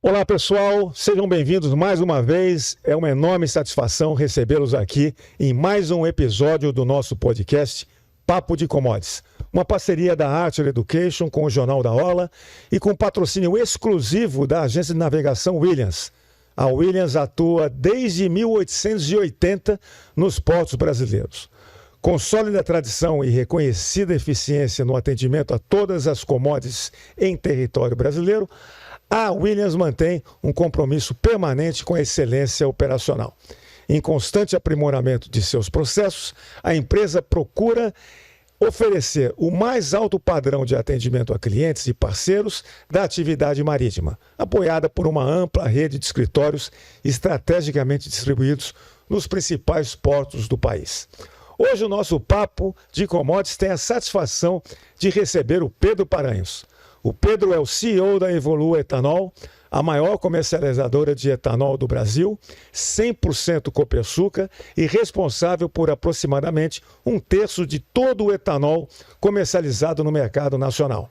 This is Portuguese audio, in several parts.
Olá pessoal, sejam bem-vindos mais uma vez. É uma enorme satisfação recebê-los aqui em mais um episódio do nosso podcast Papo de Commodities. Uma parceria da Archer Education com o Jornal da Orla e com patrocínio exclusivo da agência de navegação Williams. A Williams atua desde 1880 nos portos brasileiros. Com sólida tradição e reconhecida eficiência no atendimento a todas as commodities em território brasileiro, a Williams mantém um compromisso permanente com a excelência operacional. Em constante aprimoramento de seus processos, a empresa procura oferecer o mais alto padrão de atendimento a clientes e parceiros da atividade marítima, apoiada por uma ampla rede de escritórios estrategicamente distribuídos nos principais portos do país. Hoje o nosso Papo de Commodities tem a satisfação de receber o Pedro Paranhos. O Pedro é o CEO da Evolua Etanol, a maior comercializadora de etanol do Brasil, 100% copersucar e responsável por aproximadamente 1/3 de todo o etanol comercializado no mercado nacional.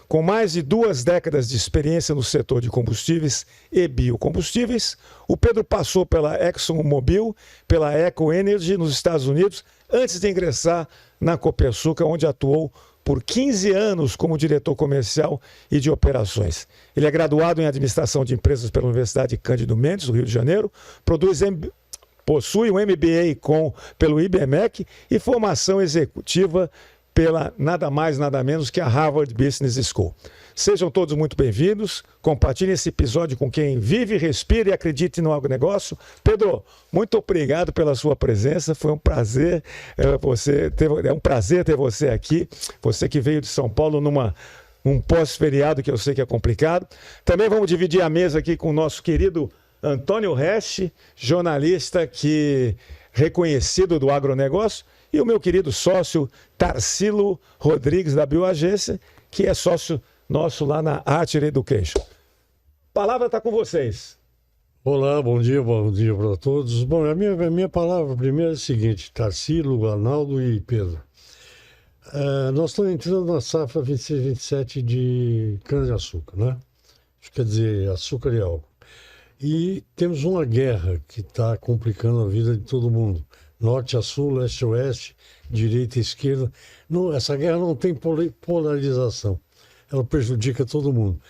Com mais de 2 décadas de experiência no setor de combustíveis e biocombustíveis, o Pedro passou pela ExxonMobil, pela Eco Energy nos Estados Unidos, antes de ingressar na Copersucar, onde atuou por 15 anos como diretor comercial e de operações. Ele é graduado em administração de empresas pela Universidade Cândido Mendes, do Rio de Janeiro, possui um MBA pelo IBMEC e formação executiva pela nada mais, nada menos que a Harvard Business School. Sejam todos muito bem-vindos, compartilhem esse episódio com quem vive, respira e acredite no agronegócio. Pedro, muito obrigado pela sua presença, foi um prazer ter você aqui, você que veio de São Paulo num pós-feriado que eu sei que é complicado. Também vamos dividir a mesa aqui com o nosso querido Antônio Resch, jornalista reconhecido do agronegócio, e o meu querido sócio Tarsilo Rodrigues, da Bioagência, que é sócio nosso lá na Archer Education. A palavra está com vocês. Olá, bom dia para todos. Bom, a minha palavra primeiro é a seguinte: Tarsilo, Arnaldo e Pedro. Nós estamos entrando na safra 26-27 de cana-de-açúcar, né? Isso quer dizer açúcar e álcool. E temos uma guerra que está complicando a vida de todo mundo. Norte a sul, leste a oeste, direita e esquerda. Essa guerra não tem polarização. Ela prejudica todo mundo.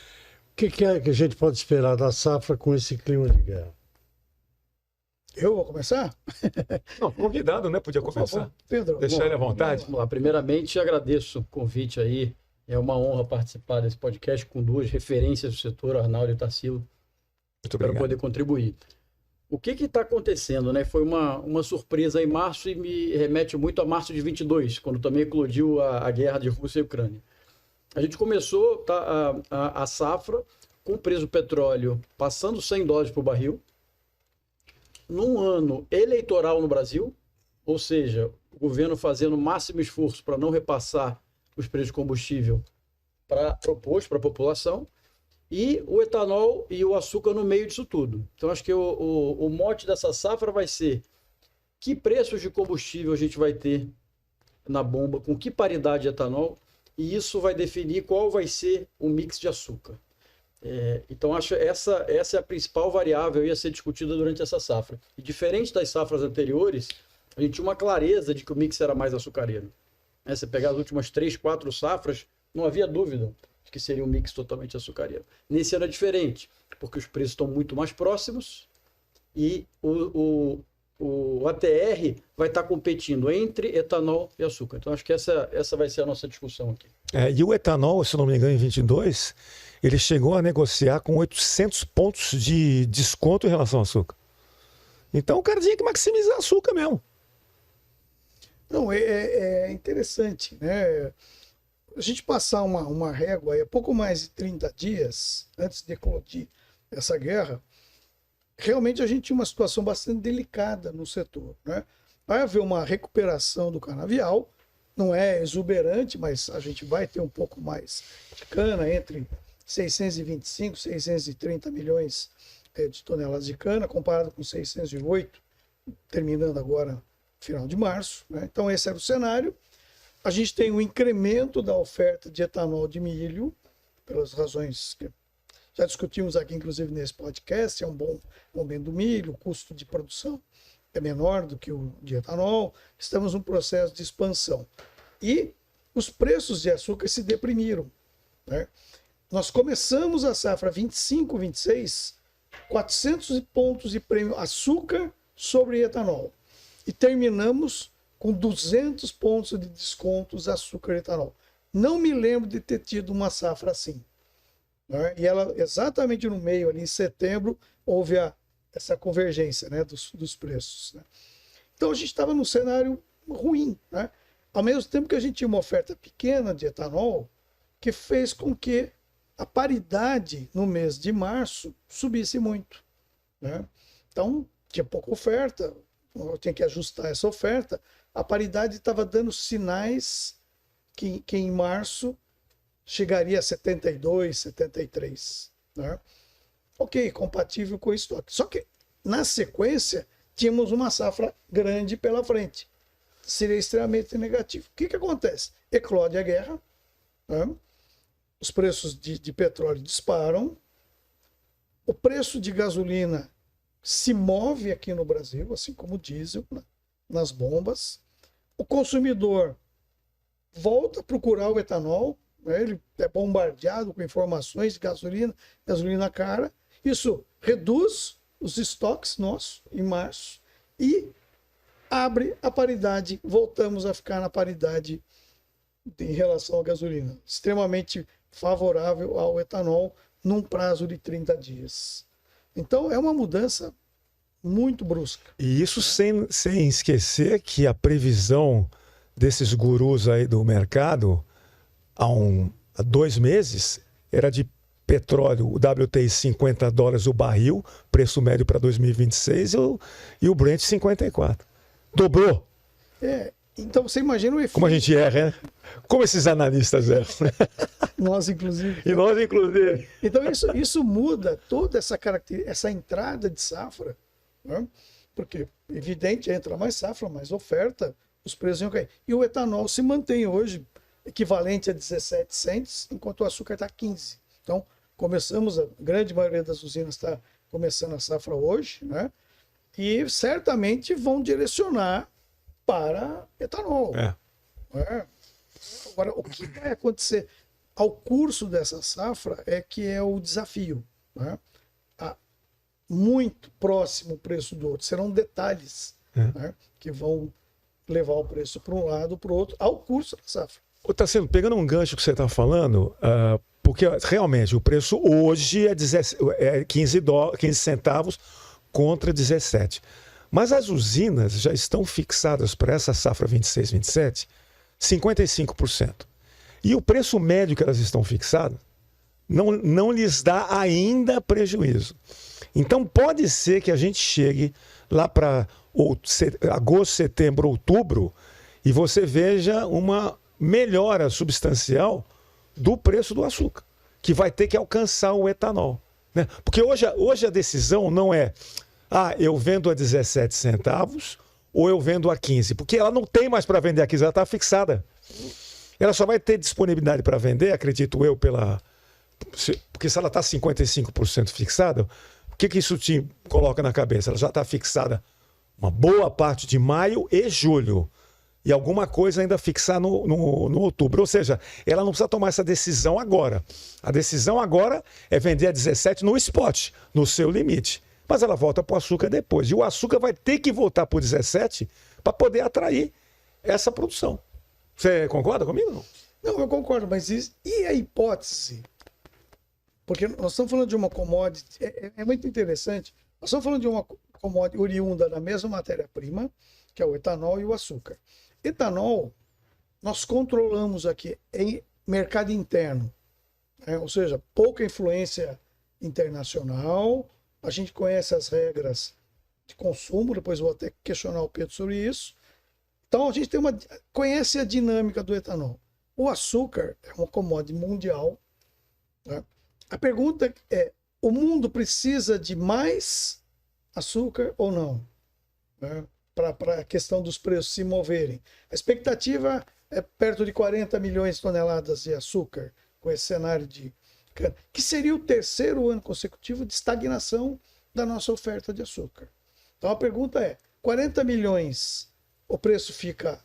O que é que a gente pode esperar da safra com esse clima de guerra? Eu vou começar? Não, convidado, né? Podia começar. Pedro, deixar ele à vontade. Vamos lá. Primeiramente, agradeço o convite aí. É uma honra participar desse podcast com 2 referências do setor, Arnaldo e Tarsilo, para poder contribuir. O que está acontecendo, né? Foi uma surpresa em março e me remete muito a março de 22, quando também eclodiu a guerra de Rússia e Ucrânia. A gente começou a safra com o preço do petróleo passando $100 por barril, num ano eleitoral no Brasil, ou seja, o governo fazendo o máximo esforço para não repassar os preços de combustível proposto para a população, e o etanol e o açúcar no meio disso tudo. Então, acho que o mote dessa safra vai ser que preços de combustível a gente vai ter na bomba, com que paridade de etanol, e isso vai definir qual vai ser o mix de açúcar. Então, acho que essa é a principal variável a ser discutida durante essa safra. E diferente das safras anteriores, a gente tinha uma clareza de que o mix era mais açucareiro. Você pegar as últimas 3, 4 safras, não havia dúvida que seria um mix totalmente açucareiro. Nesse ano é diferente, porque os preços estão muito mais próximos e o ATR vai estar competindo entre etanol e açúcar. Então, acho que essa vai ser a nossa discussão aqui. E o etanol, se não me engano, em 22, ele chegou a negociar com 800 pontos de desconto em relação ao açúcar. Então, o cara tinha que maximizar açúcar mesmo. Não, é interessante, né? A gente passar uma régua aí, pouco mais de 30 dias antes de eclodir essa guerra, realmente a gente tinha uma situação bastante delicada no setor, né? Vai haver uma recuperação do canavial, não é exuberante, mas a gente vai ter um pouco mais de cana, entre 625 e 630 milhões de toneladas de cana, comparado com 608, terminando agora final de março, né? Então esse era o cenário. A gente tem um incremento da oferta de etanol de milho, pelas razões que já discutimos aqui, inclusive, nesse podcast, é um bom momento do milho, o custo de produção é menor do que o de etanol, estamos num processo de expansão. E os preços de açúcar se deprimiram, né? Nós começamos a safra 25, 26, 400 pontos de prêmio açúcar sobre etanol. E terminamos com 200 pontos de descontos açúcar e etanol. Não me lembro de ter tido uma safra assim, né? E ela, exatamente no meio, ali em setembro, houve essa convergência, né, dos preços, né? Então a gente estava num cenário ruim, né? Ao mesmo tempo que a gente tinha uma oferta pequena de etanol, que fez com que a paridade no mês de março subisse muito, né? Então tinha pouca oferta, eu tinha que ajustar essa oferta. A paridade estava dando sinais que em março chegaria a 72, 73, né? Ok, compatível com o estoque. Só que, na sequência, tínhamos uma safra grande pela frente. Seria extremamente negativo. O que acontece? Eclode a guerra, né? Os preços de petróleo disparam, o preço de gasolina se move aqui no Brasil, assim como o diesel, né, nas bombas. O consumidor volta a procurar o etanol, né? Ele é bombardeado com informações de gasolina cara. Isso reduz os estoques nossos em março e abre a paridade. Voltamos a ficar na paridade em relação à gasolina. Extremamente favorável ao etanol num prazo de 30 dias. Então é uma mudança muito brusca. E isso sem esquecer que a previsão desses gurus aí do mercado há 2 meses era de petróleo, o WTI $50 o barril, preço médio para 2026, e o Brent 54. Dobrou. Então você imagina o efeito. Como a gente erra, né? Como esses analistas erram. Nós, inclusive. E nós, inclusive. Então isso muda toda essa entrada de safra, né? Porque, evidente, entra mais safra, mais oferta, os preços iam cair. E o etanol se mantém hoje equivalente a 17 cents, enquanto o açúcar está 15. Então, a grande maioria das usinas está começando a safra hoje, né? E certamente vão direcionar para etanol. Agora, o que vai acontecer ao curso dessa safra é que é o desafio, né? Muito próximo o preço do outro. Serão detalhes, né, que vão levar o preço para um lado ou para o outro ao curso da safra. Tarsilo, pegando um gancho que você está falando, porque realmente o preço hoje é 15 centavos contra 17. Mas as usinas já estão fixadas para essa safra 26, 27, 55%. E o preço médio que elas estão fixadas não lhes dá ainda prejuízo. Então pode ser que a gente chegue lá para agosto, setembro, outubro e você veja uma melhora substancial do preço do açúcar, que vai ter que alcançar o etanol, né? Porque hoje a decisão não é eu vendo a 17 centavos ou eu vendo a 15, porque ela não tem mais para vender a 15, ela está fixada. Ela só vai ter disponibilidade para vender, acredito eu, porque se ela está 55% fixada, o que isso te coloca na cabeça? Ela já está fixada uma boa parte de maio e julho. E alguma coisa ainda fixar no outubro. Ou seja, ela não precisa tomar essa decisão agora. A decisão agora é vender a 17 no spot, no seu limite. Mas ela volta para o açúcar depois. E o açúcar vai ter que voltar para o 17 para poder atrair essa produção. Você concorda comigo? Não? Não, eu concordo, mas e a hipótese? Porque nós estamos falando de uma commodity, é muito interessante. Nós estamos falando de uma commodity oriunda da mesma matéria-prima, que é o etanol e o açúcar. Etanol, nós controlamos aqui em mercado interno, né? Ou seja, pouca influência internacional, a gente conhece as regras de consumo, depois vou até questionar o Pedro sobre isso. Então a gente conhece a dinâmica do etanol. O açúcar é uma commodity mundial, né? A pergunta é, o mundo precisa de mais açúcar ou não, né, para a questão dos preços se moverem? A expectativa é perto de 40 milhões de toneladas de açúcar, com esse cenário de americana, que seria o terceiro ano consecutivo de estagnação da nossa oferta de açúcar. Então a pergunta é, 40 milhões, o preço fica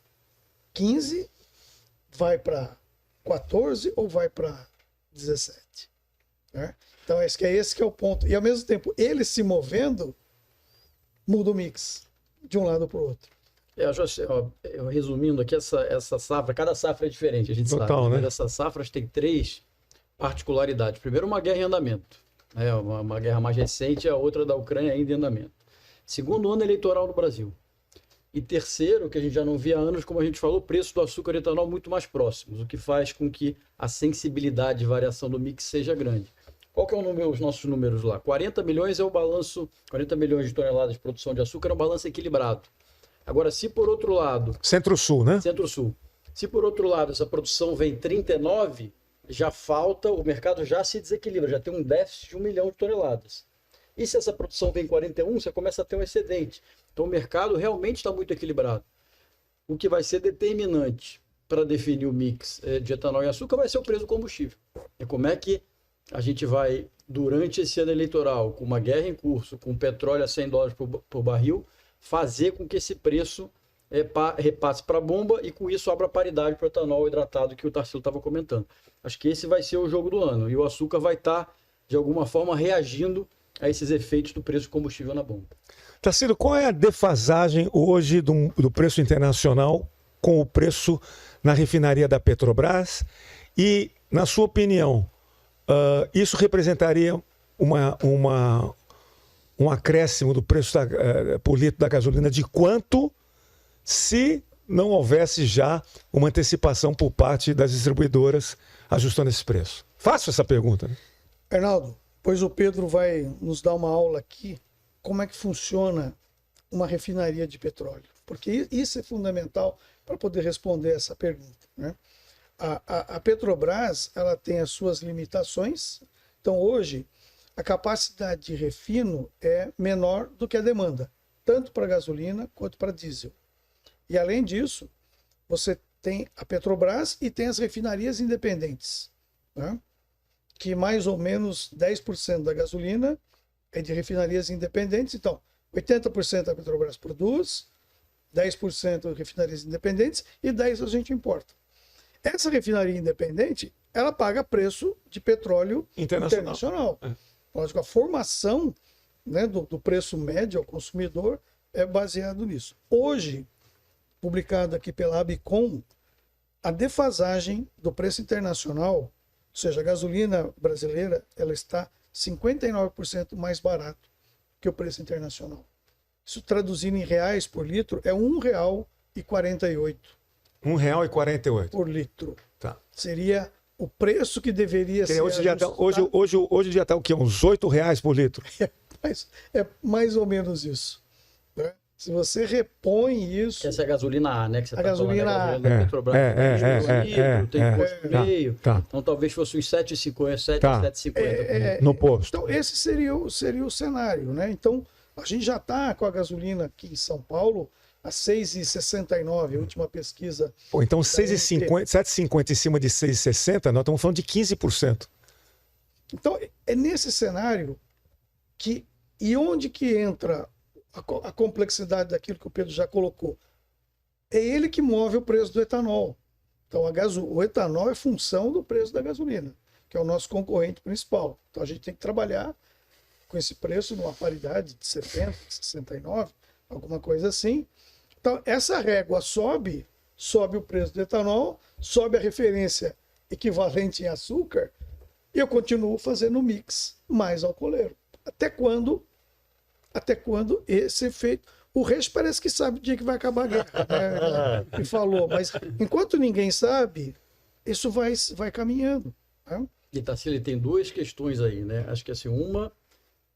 15, vai para 14 ou vai para 17? Né? Então esse que é o ponto. E ao mesmo tempo, ele se movendo, muda o mix de um lado para o outro. Eu resumindo aqui, essa safra, cada safra é diferente, a gente Total, sabe, né? mas essas safras têm 3 particularidades. Primeiro, uma guerra em andamento, né? Uma guerra mais recente, a outra da Ucrânia ainda em andamento. Segundo, ano eleitoral no Brasil. E terceiro, que a gente já não via há anos, como a gente falou, o preço do açúcar e etanol muito mais próximos, o que faz com que a sensibilidade de variação do mix seja grande. Qual que é os nossos números lá? 40 milhões é o balanço, 40 milhões de toneladas de produção de açúcar é um balanço equilibrado. Agora, se por outro lado... Centro-Sul, né? Centro-Sul. Se por outro lado essa produção vem 39, já falta, o mercado já se desequilibra, já tem um déficit de 1 milhão de toneladas. E se essa produção vem 41, você começa a ter um excedente. Então o mercado realmente está muito equilibrado. O que vai ser determinante para definir o mix de etanol e açúcar vai ser o preço do combustível. É como é que a gente vai, durante esse ano eleitoral, com uma guerra em curso, com petróleo a $100 por barril, fazer com que esse preço repasse para a bomba e com isso abra paridade para o etanol hidratado que o Tarsilo estava comentando. Acho que esse vai ser o jogo do ano. E o açúcar vai estar, de alguma forma, reagindo a esses efeitos do preço do combustível na bomba. Tarsilo, qual é a defasagem hoje do preço internacional com o preço na refinaria da Petrobras? E, na sua opinião, isso representaria um acréscimo do preço por litro da gasolina de quanto se não houvesse já uma antecipação por parte das distribuidoras ajustando esse preço? Faço essa pergunta, né? Arnaldo, pois o Pedro vai nos dar uma aula aqui como é que funciona uma refinaria de petróleo, porque isso é fundamental para poder responder essa pergunta, né? A Petrobras, ela tem as suas limitações, então hoje a capacidade de refino é menor do que a demanda, tanto para gasolina quanto para diesel. E além disso, você tem a Petrobras e tem as refinarias independentes, né? Que mais ou menos 10% da gasolina é de refinarias independentes. Então, 80% a Petrobras produz, 10% refinarias independentes e 10% a gente importa. Essa refinaria independente, ela paga preço de petróleo internacional. Lógico, a formação, né, do preço médio ao consumidor é baseado nisso. Hoje, publicado aqui pela Abicom, a defasagem do preço internacional, ou seja, a gasolina brasileira, ela está 59% mais barato que o preço internacional. Isso traduzindo em reais por litro é R$ 1,48. R$ 1,48 por litro. Tá. Seria o preço que deveria ser hoje já está o quê? Uns R$8 por litro? É mais ou menos isso, né? Se você repõe isso... Essa é a gasolina A, né? Que você a gasolina falando, A. a gasolina da Petrobras tem custo meio. Tá. Então talvez fosse uns 7,50, 7,50. No posto. Então esse seria o cenário, né? Então a gente já está com a gasolina aqui em São Paulo a 6,69, a última pesquisa. Pô, então 7,50 em cima de 6,60, nós estamos falando de 15%. Então é nesse cenário e onde que entra a complexidade daquilo que o Pedro já colocou. É ele que move o preço do etanol. Então o etanol é função do preço da gasolina, que é o nosso concorrente principal. Então a gente tem que trabalhar com esse preço numa paridade de 70, 69, alguma coisa assim. Então essa régua sobe o preço do etanol, sobe a referência equivalente em açúcar, e eu continuo fazendo o mix mais alcooleiro. Até quando esse efeito... O resto parece que sabe o dia que vai acabar a guerra, né? E falou, mas enquanto ninguém sabe, isso vai caminhando, né? E Tarsilo, tem duas questões aí, né? Acho que assim, uma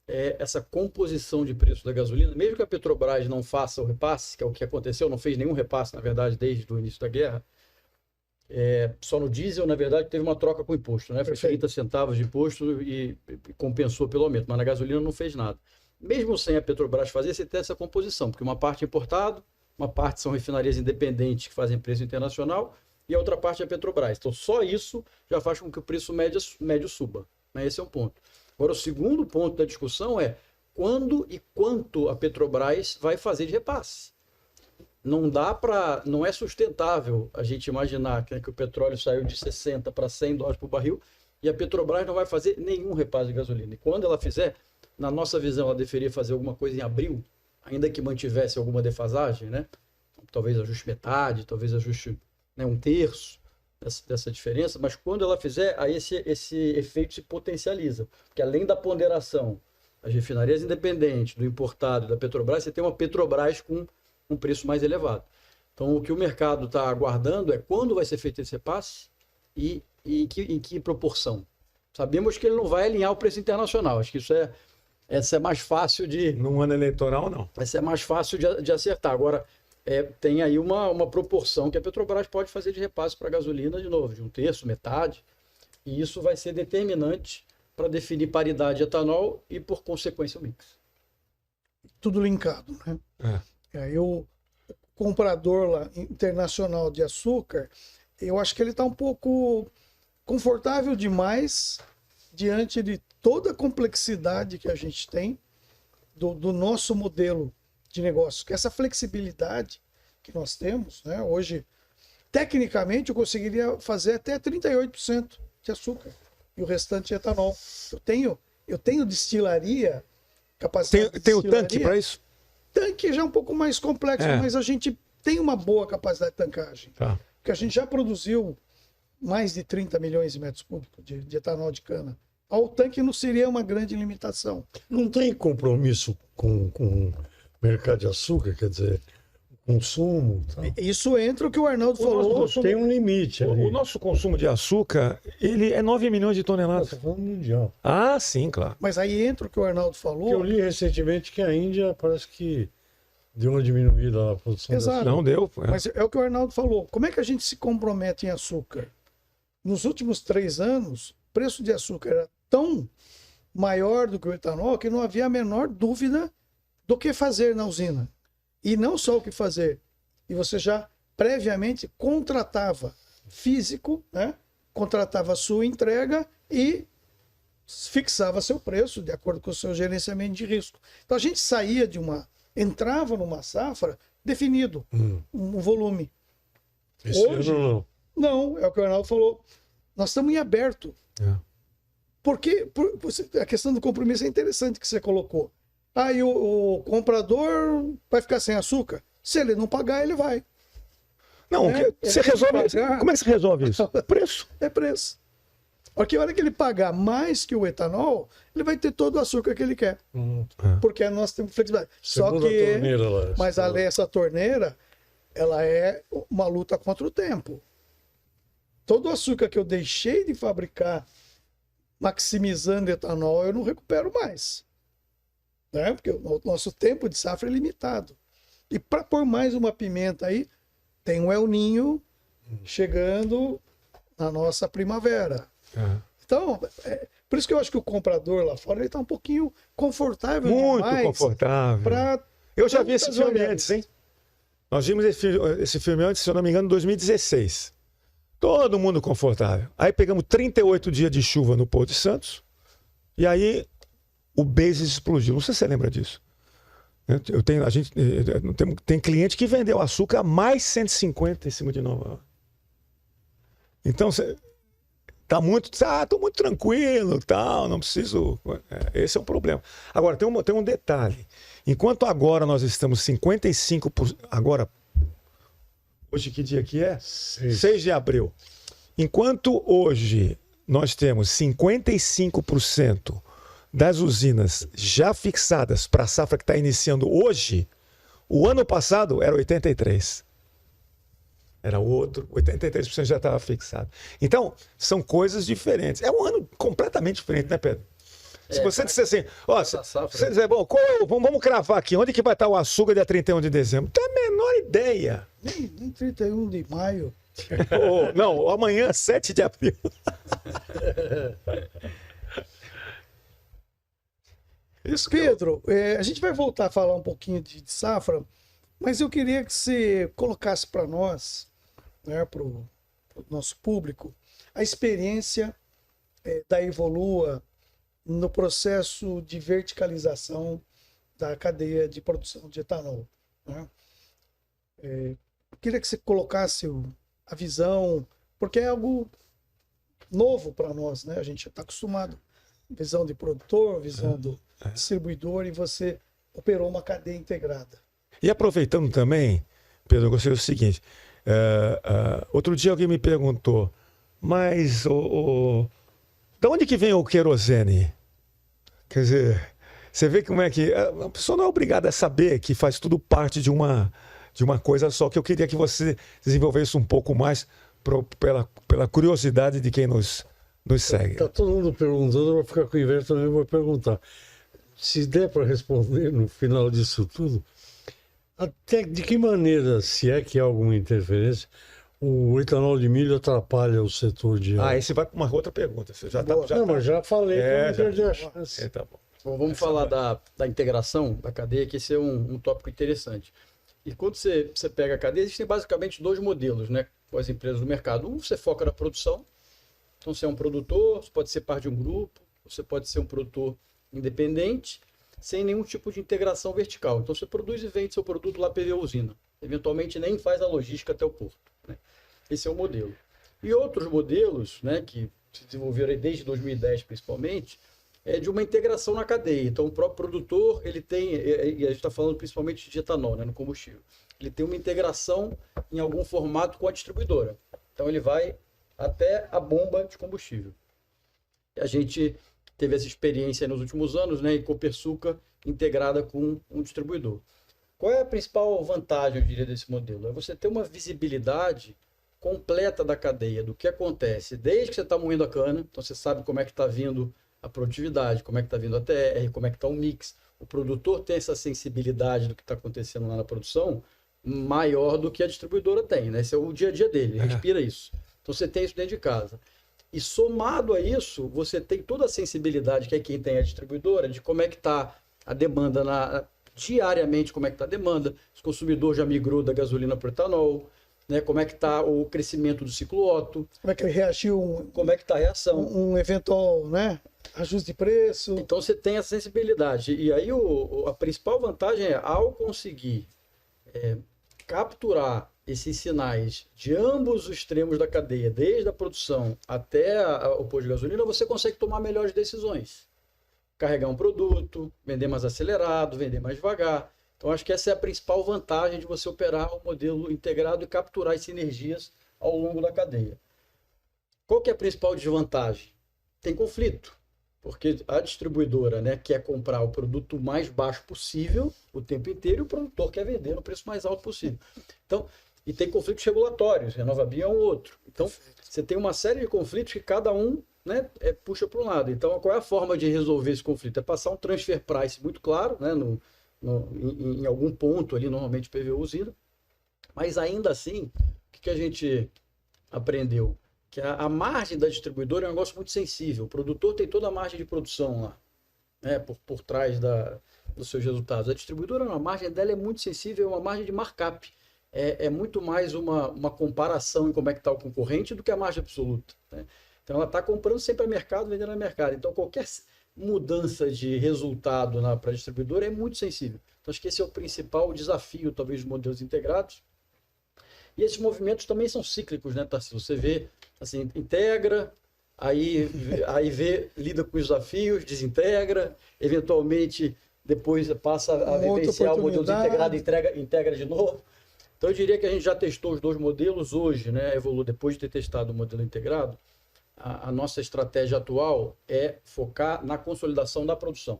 é essa composição de preço da gasolina. Mesmo que a Petrobras não faça o repasse, que é o que aconteceu, não fez nenhum repasse, na verdade, desde o início da guerra, só no diesel, na verdade, teve uma troca com o imposto, né? Foi 30 centavos de imposto e compensou pelo aumento, mas na gasolina não fez nada. Mesmo sem a Petrobras fazer, você tem essa composição, porque uma parte é importado, uma parte são refinarias independentes que fazem preço internacional e a outra parte é a Petrobras. Então, só isso já faz com que o preço médio suba. Né? Esse é um ponto. Agora, o segundo ponto da discussão é quando e quanto a Petrobras vai fazer de repasse. Não é sustentável a gente imaginar que o petróleo saiu de 60 para 100 dólares por barril e a Petrobras não vai fazer nenhum repasse de gasolina. E quando ela fizer, na nossa visão, ela deveria fazer alguma coisa em abril, ainda que mantivesse alguma defasagem, né? Talvez ajuste metade, talvez ajuste, né, um terço dessa diferença, mas quando ela fizer, aí esse efeito se potencializa. Porque além da ponderação das refinarias independentes, do importado e da Petrobras, você tem uma Petrobras com um preço mais elevado. Então, o que o mercado está aguardando é quando vai ser feito esse repasse e em que proporção. Sabemos que ele não vai alinhar o preço internacional. Acho que essa é mais fácil de... Num ano eleitoral, não. Essa é mais fácil de acertar. Agora, tem aí uma proporção que a Petrobras pode fazer de repasse para a gasolina, de novo, de um terço, metade. E isso vai ser determinante para definir paridade de etanol e, por consequência, o mix. Tudo linkado, né? O comprador lá, internacional de açúcar, eu acho que ele está um pouco confortável demais diante de toda a complexidade que a gente tem do nosso modelo de negócio. Que essa flexibilidade que nós temos, né? Hoje, tecnicamente, eu conseguiria fazer até 38% de açúcar e o restante de etanol. Eu tenho destilaria, capacidade de Tem o destilaria. tanque para isso? Tanque já é um pouco mais complexo, mas a gente tem uma boa capacidade de tancagem. Tá. Porque a gente já produziu mais de 30 milhões de metros cúbicos de etanol de cana. O tanque não seria uma grande limitação. Não tem compromisso com o mercado de açúcar, quer dizer, consumo. Tal. Isso entra o que o Arnaldo falou. Tem um limite ali. O nosso consumo de açúcar, ele é 9 milhões de toneladas. Estou falando mundial. Ah, sim, claro. Mas aí entra o que o Arnaldo falou. Eu li recentemente que a Índia parece que deu uma diminuída na produção de Exato. açúcar. Não deu. Mas é o que o Arnaldo falou. Como é que a gente se compromete em açúcar? Nos últimos 3 anos, o preço de açúcar era tão maior do que o etanol que não havia a menor dúvida do que fazer na usina. E não só o que fazer. E você já previamente contratava físico, né? Contratava a sua entrega e fixava seu preço de acordo com o seu gerenciamento de risco. Então a gente entrava numa safra definido, um volume. Esse Hoje, ano não. Não, é o que o Arnaldo falou. Nós estamos em aberto. Porque a questão do compromisso é interessante que você colocou. Aí o comprador vai ficar sem açúcar. Se ele não pagar, ele vai. Não, você resolve. pagar. Como é que você resolve isso? Preço. É preço. Porque a hora que ele pagar mais que o etanol, ele vai ter todo o açúcar que ele quer. Porque nós temos flexibilidade. Só Segunda que, torneira lá. mas essa torneira, ela é uma luta contra o tempo. Todo o açúcar que eu deixei de fabricar maximizando etanol, eu não recupero mais. Né? Porque o nosso tempo de safra é limitado. E para pôr mais uma pimenta aí, tem um El Ninho chegando na nossa primavera. Então, por isso que eu acho que o comprador lá fora ele está um pouquinho confortável Muito demais. confortável. Eu já vi esse filme antes, hein? Nós vimos esse filme antes, se eu não me engano, em 2016. Todo mundo confortável. Aí pegamos 38 dias de chuva no Porto de Santos e aí o Basis explodiu. Não sei se você lembra disso. Tem cliente que vendeu açúcar a mais 150 em cima de Nova York. Então, estou muito tranquilo, tal, não preciso... Esse é o problema. Agora, tem um detalhe. Enquanto agora nós estamos 55%... Agora, hoje que dia que é? 6 de abril. Enquanto hoje nós temos 55% das usinas já fixadas para a safra que está iniciando hoje, o ano passado era 83%. Era outro, 83% já estava fixado. Então, são coisas diferentes. É um ano completamente diferente, né, Pedro? Se você disser assim, você dizer, bom, vamos cravar aqui, onde que vai estar o açúcar dia 31 de dezembro? Não tem a menor ideia. Nem 31 de maio. Não, amanhã, 7 de abril. Isso, Pedro, a gente vai voltar a falar um pouquinho de safra, mas eu queria que você colocasse para nós, né, para o nosso público, a experiência da Evolua no processo de verticalização da cadeia de produção de etanol, né? Queria que você colocasse a visão, porque é algo novo para nós, né? A gente já está acostumado. Visão de produtor, visão do distribuidor, e você operou uma cadeia integrada. E aproveitando também, Pedro, eu gostei do seguinte, outro dia alguém me perguntou, mas da onde que vem o querosene? Quer dizer, você vê como é que... A pessoa não é obrigada a saber que faz tudo parte de uma coisa só, que eu queria que você desenvolvesse um pouco mais pela curiosidade de quem nos segue. Está todo mundo perguntando, eu vou ficar com inveja também, vou perguntar. Se der para responder no final disso tudo, até de que maneira, se é que há alguma interferência, o etanol de milho atrapalha o setor de... Esse vai para uma outra pergunta. Você já mas já falei, para não perder a chance. Tá bom. Bom, vamos falar da integração da cadeia, que esse é um tópico interessante. E quando você pega a cadeia, existem basicamente dois modelos, né, com as empresas do mercado. Um, você foca na produção. Então, você é um produtor, você pode ser parte de um grupo, você pode ser um produtor independente, sem nenhum tipo de integração vertical. Então, você produz e vende seu produto lá pela usina. Eventualmente, nem faz a logística até o porto, né? Esse é o modelo. E outros modelos, né, que se desenvolveram aí desde 2010, principalmente, é de uma integração na cadeia. Então, o próprio produtor, ele tem, e a gente está falando principalmente de etanol, né, no combustível, ele tem uma integração em algum formato com a distribuidora. Então, ele vai até a bomba de combustível. A gente teve essa experiência nos últimos anos, né, em Copersucar integrada com um distribuidor. Qual é a principal vantagem, eu diria, desse modelo? É você ter uma visibilidade completa da cadeia, do que acontece desde que você está moendo a cana, então você sabe como é que está vindo a produtividade, como é que está vindo a TR, como é que está o mix. O produtor tem essa sensibilidade do que está acontecendo lá na produção maior do que a distribuidora tem, né? Esse é o dia a dia dele, respira isso. Então você tem isso dentro de casa. E somado a isso, você tem toda a sensibilidade, que é quem tem a distribuidora, de como é que está a demanda diariamente, como é que está a demanda, se o consumidor já migrou da gasolina para o etanol, né? Como é que está o crescimento do ciclo Otto. Como é que ele reagiu? Como é que está a reação. Um eventual, né, ajuste de preço. Então você tem essa sensibilidade. E aí a principal vantagem é, ao conseguir capturar esses sinais de ambos os extremos da cadeia, desde a produção até o posto de gasolina, você consegue tomar melhores decisões. Carregar um produto, vender mais acelerado, vender mais devagar. Então, acho que essa é a principal vantagem de você operar o modelo integrado e capturar as sinergias ao longo da cadeia. Qual que é a principal desvantagem? Tem conflito, porque a distribuidora, né, quer comprar o produto mais baixo possível o tempo inteiro e o produtor quer vender no preço mais alto possível. Então, e tem conflitos regulatórios, RenovaBio é um outro. Então, você tem uma série de conflitos que cada um, né, puxa para um lado. Então, qual é a forma de resolver esse conflito? É passar um transfer price muito claro, né, em algum ponto ali, normalmente PVO usina. Mas ainda assim, o que a gente aprendeu? Que a margem da distribuidora é um negócio muito sensível. O produtor tem toda a margem de produção lá, né, por trás dos seus resultados. A distribuidora, a margem dela é muito sensível, é uma margem de markup. É muito mais uma comparação em como é que está o concorrente do que a margem absoluta, né? Então, ela está comprando sempre a mercado, vendendo a mercado. Então, qualquer mudança de resultado para a distribuidora é muito sensível. Então, acho que esse é o principal desafio, talvez, dos modelos integrados. E esses movimentos também são cíclicos, né, Tarcísio? Você vê, assim, integra, aí lida com os desafios, desintegra, eventualmente depois passa a vivenciar o modelo integrado, integra de novo. Então, eu diria que a gente já testou os dois modelos hoje, né? Evolua, depois de ter testado o modelo integrado, a nossa estratégia atual é focar na consolidação da produção.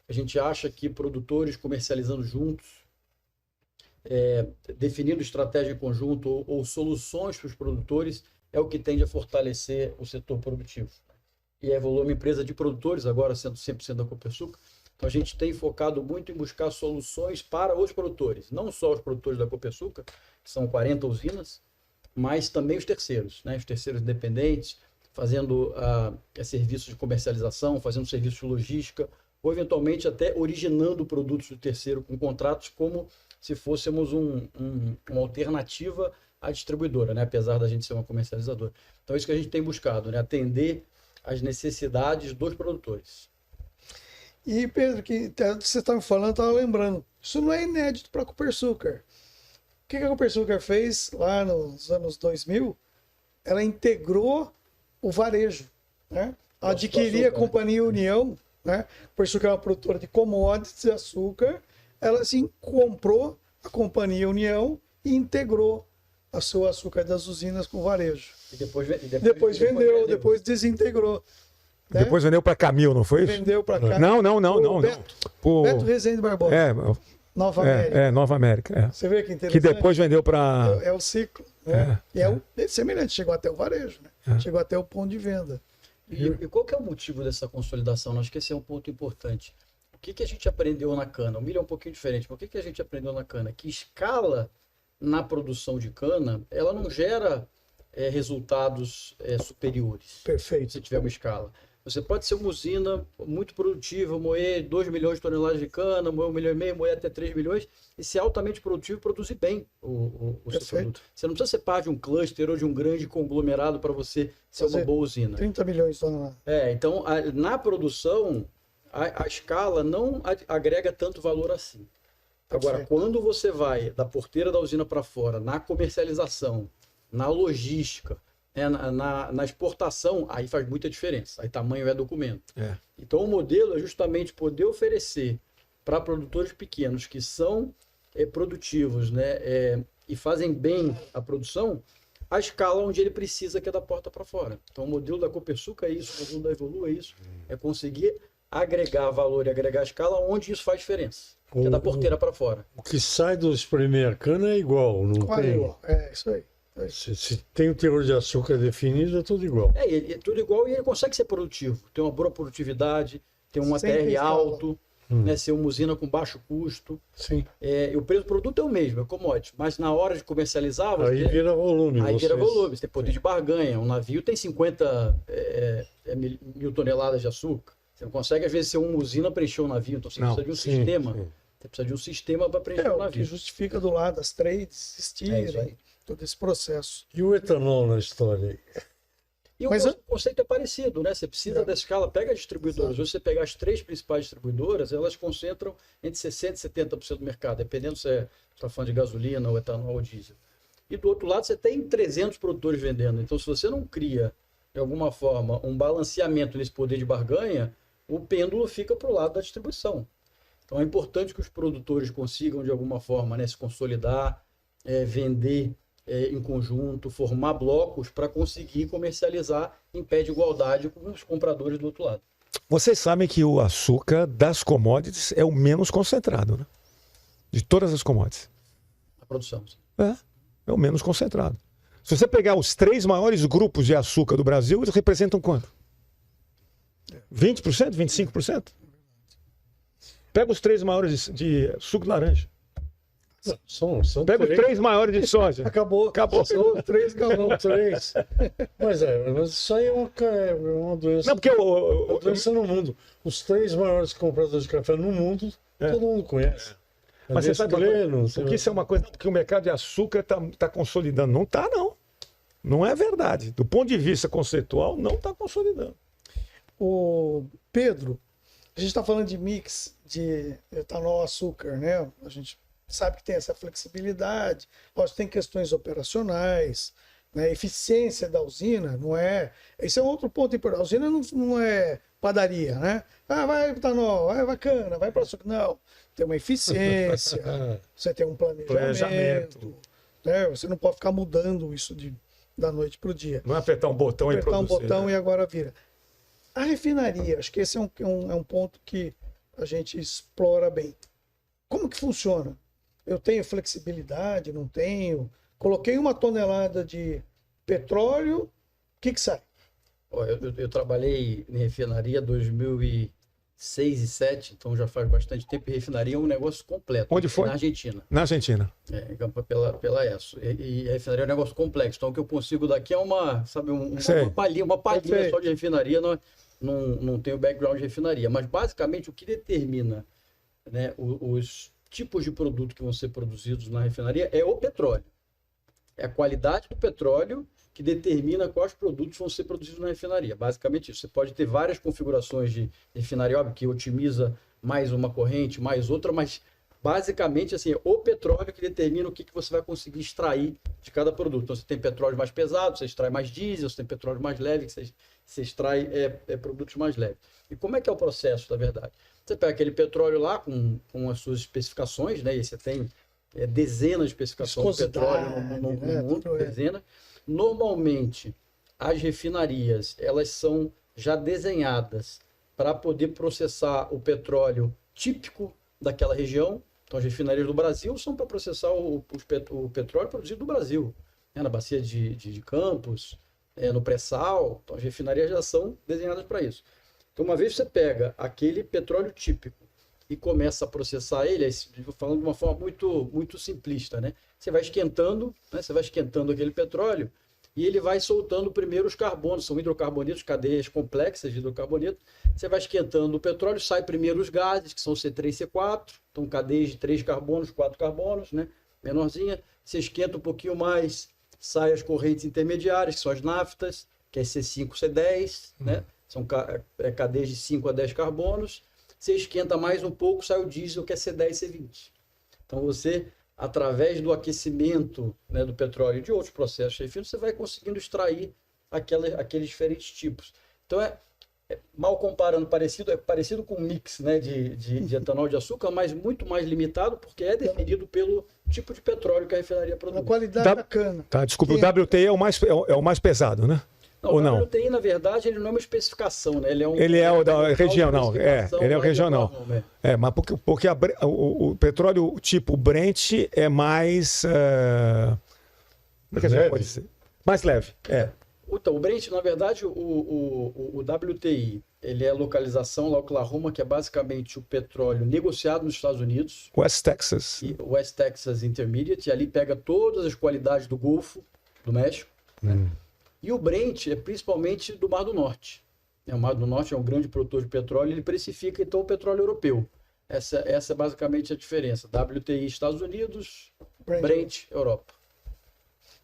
A gente acha que produtores comercializando juntos, definindo estratégia em conjunto ou soluções para os produtores, é o que tende a fortalecer o setor produtivo. E a Evolua é uma empresa de produtores, agora sendo 100% da Copersucar. Então, a gente tem focado muito em buscar soluções para os produtores, não só os produtores da Copersucar, que são 40 usinas, mas também os terceiros, né? Os terceiros independentes, fazendo serviços de comercialização, fazendo serviços de logística, ou eventualmente até originando produtos do terceiro com contratos como se fôssemos uma alternativa à distribuidora, né? Apesar da gente ser uma comercializadora. Então, é isso que a gente tem buscado, né? Atender as necessidades dos produtores. E, Pedro, que você estava me falando, eu estava lembrando, isso não é inédito para a Copersucar. O que a Copersucar fez lá nos anos 2000? Ela integrou o varejo, né? Adquiria a Companhia União, né? A Copersucar é uma produtora de commodities de açúcar, ela assim comprou a Companhia União e integrou o seu açúcar das usinas com o varejo. E depois vendeu, depois desintegrou. Né? Depois vendeu para Camil, não foi isso? Vendeu para cá. Não. Beto Rezende Barbosa. Nova América. Nova América. Você vê que interessante. Que depois vendeu para... É o ciclo. Né? É semelhante, chegou até o varejo, né? Chegou até o ponto de venda. E qual que é o motivo dessa consolidação? Acho que esse é um ponto importante. O que a gente aprendeu na cana? O milho é um pouquinho diferente. Mas o que a gente aprendeu na cana? Que escala na produção de cana, ela não gera resultados superiores. Perfeito. Se tiver uma escala. Você pode ser uma usina muito produtiva, moer 2 milhões de toneladas de cana, moer 1,5 milhão, moer até 3 milhões, e ser altamente produtivo e produzir bem o seu produto. Você não precisa ser parte de um cluster ou de um grande conglomerado para você ser uma boa usina. 30 milhões de toneladas. Então, na produção, a escala não agrega tanto valor assim. Agora, quando você vai da porteira da usina para fora, na comercialização, na logística, na exportação, aí faz muita diferença. Aí tamanho é documento. Então o modelo é justamente poder oferecer para produtores pequenos que são produtivos, né, e fazem bem a produção, a escala onde ele precisa, que é da porta para fora. Então o modelo da Copersucar é isso, o modelo da Evolua é isso, é conseguir agregar valor e agregar escala onde isso faz diferença, que é da porteira para fora. O que sai do espremer a cana é igual, não tem? Igual. É isso aí. Se tem o teor de açúcar definido, é tudo igual. É tudo igual e ele consegue ser produtivo. Tem uma boa produtividade, tem um ATR alto, né, ser uma usina com baixo custo. Sim. E o preço do produto é o mesmo, é commodity. Mas na hora de comercializar... Aí vira volume. Aí vira volume, você tem poder de barganha. Um navio tem 50 mil toneladas de açúcar. Você não consegue, às vezes, ser uma usina preencher um navio. Então você precisa de um sistema. Sim. Você precisa de um sistema para preencher o navio. Que justifica do lado das trades existirem. Todo esse processo. E o etanol na história aí? E o conceito é parecido, né? Você precisa dessa escala, pega as distribuidoras. Se você pegar as 3 principais distribuidoras, elas concentram entre 60% e 70% do mercado, dependendo se você está falando de gasolina, ou etanol, ou diesel. E do outro lado, você tem 300 produtores vendendo. Então, se você não cria, de alguma forma, um balanceamento nesse poder de barganha, o pêndulo fica para o lado da distribuição. Então, é importante que os produtores consigam, de alguma forma, né, se consolidar, vender em conjunto, formar blocos para conseguir comercializar em pé de igualdade com os compradores do outro lado. Vocês sabem que o açúcar das commodities é o menos concentrado, né? De todas as commodities. A produção. É o menos concentrado. Se você pegar os 3 maiores grupos de açúcar do Brasil, eles representam quanto? 20%? 25%? Pega os 3 maiores de suco de laranja. São Pega os 3 maiores de soja. Acabou. São 3. Mas isso aí é uma doença. Não, porque uma doença no mundo. Os 3 maiores compradores de café no mundo, todo mundo conhece. Mas você sabe porque isso é uma coisa que o mercado de açúcar está consolidando. Não está, não. Não é verdade. Do ponto de vista conceitual, não está consolidando. O Pedro, a gente está falando de mix de etanol açúcar, né? A gente sabe que tem essa flexibilidade, tem questões operacionais, né? Eficiência da usina não é... Esse é um outro ponto importante. A usina não é padaria, né? Vai etanol, vai cana, vai para açúcar. Não, tem uma eficiência, você tem um planejamento. Né? Você não pode ficar mudando isso da noite para o dia. Não é apertar um botão e produzir. Apertar um botão e agora vira. A refinaria, acho que esse é um ponto que a gente explora bem. Como que funciona? Eu tenho flexibilidade, não tenho? Coloquei 1 tonelada de petróleo, o que sai? Eu trabalhei em refinaria 2006 e 2007, então já faz bastante tempo. E refinaria é um negócio completo. Onde foi? Na Argentina. Na Argentina. Pela ESSO. E a refinaria é um negócio complexo. Então o que eu consigo daqui é uma palhinha só de refinaria. Não tenho background de refinaria. Mas basicamente o que determina, né, os tipos de produto que vão ser produzidos na refinaria é o petróleo. É a qualidade do petróleo que determina quais produtos vão ser produzidos na refinaria. Basicamente isso. Você pode ter várias configurações de refinaria, óbvio, que otimiza mais uma corrente, mais outra, mas basicamente assim, é o petróleo que determina o que você vai conseguir extrair de cada produto. Então, você tem petróleo mais pesado, você extrai mais diesel, você tem petróleo mais leve, você extrai produtos mais leves. E como é que é o processo, na verdade? Você pega aquele petróleo lá com as suas especificações, né? E você tem dezenas de especificações de petróleo no mundo, dezenas. Normalmente, as refinarias, elas são já desenhadas para poder processar o petróleo típico daquela região. Então, as refinarias do Brasil são para processar o petróleo produzido no Brasil, né? Na bacia de Campos, no pré-sal. Então, as refinarias já são desenhadas para isso. Então, uma vez você pega aquele petróleo típico e começa a processar ele, falando de uma forma muito, muito simplista, né? Você vai esquentando, né? Você vai esquentando aquele petróleo e ele vai soltando primeiro os carbonos, são hidrocarbonetos, cadeias complexas de hidrocarboneto. Você vai esquentando o petróleo, sai primeiro os gases, que são C3 e C4, então cadeias de 3 carbonos, 4 carbonos, né? Menorzinha. Você esquenta um pouquinho mais, sai as correntes intermediárias, que são as naftas, que é C5, C10, né? São cadeias de 5 a 10 carbonos. Você esquenta mais um pouco, sai o diesel, que é C10 e C20. Então, você, através do aquecimento, né, do petróleo e de outros processos refinos, você vai conseguindo extrair aqueles diferentes tipos. Então, mal comparando, é parecido com um mix, né, de etanol de açúcar, mas muito mais limitado, porque é definido pelo tipo de petróleo que a refinaria produz. A qualidade da cana. Tá, desculpa, o WTI é o mais pesado, né? Não, ou não? O WTI, na verdade, ele não é uma especificação, né? Ele é o da regional, ele é o regional. Mas porque o petróleo tipo Brent é mais... como é que a gente pode dizer? Mais leve, Então, o Brent, na verdade, o WTI, ele é a localização lá, Oklahoma, que é basicamente o petróleo negociado nos Estados Unidos. West Texas. West Texas Intermediate, e ali pega todas as qualidades do Golfo do México, né? E o Brent é principalmente do Mar do Norte. O Mar do Norte é um grande produtor de petróleo, ele precifica então o petróleo europeu. Essa é basicamente a diferença. WTI Estados Unidos, Brent Europa.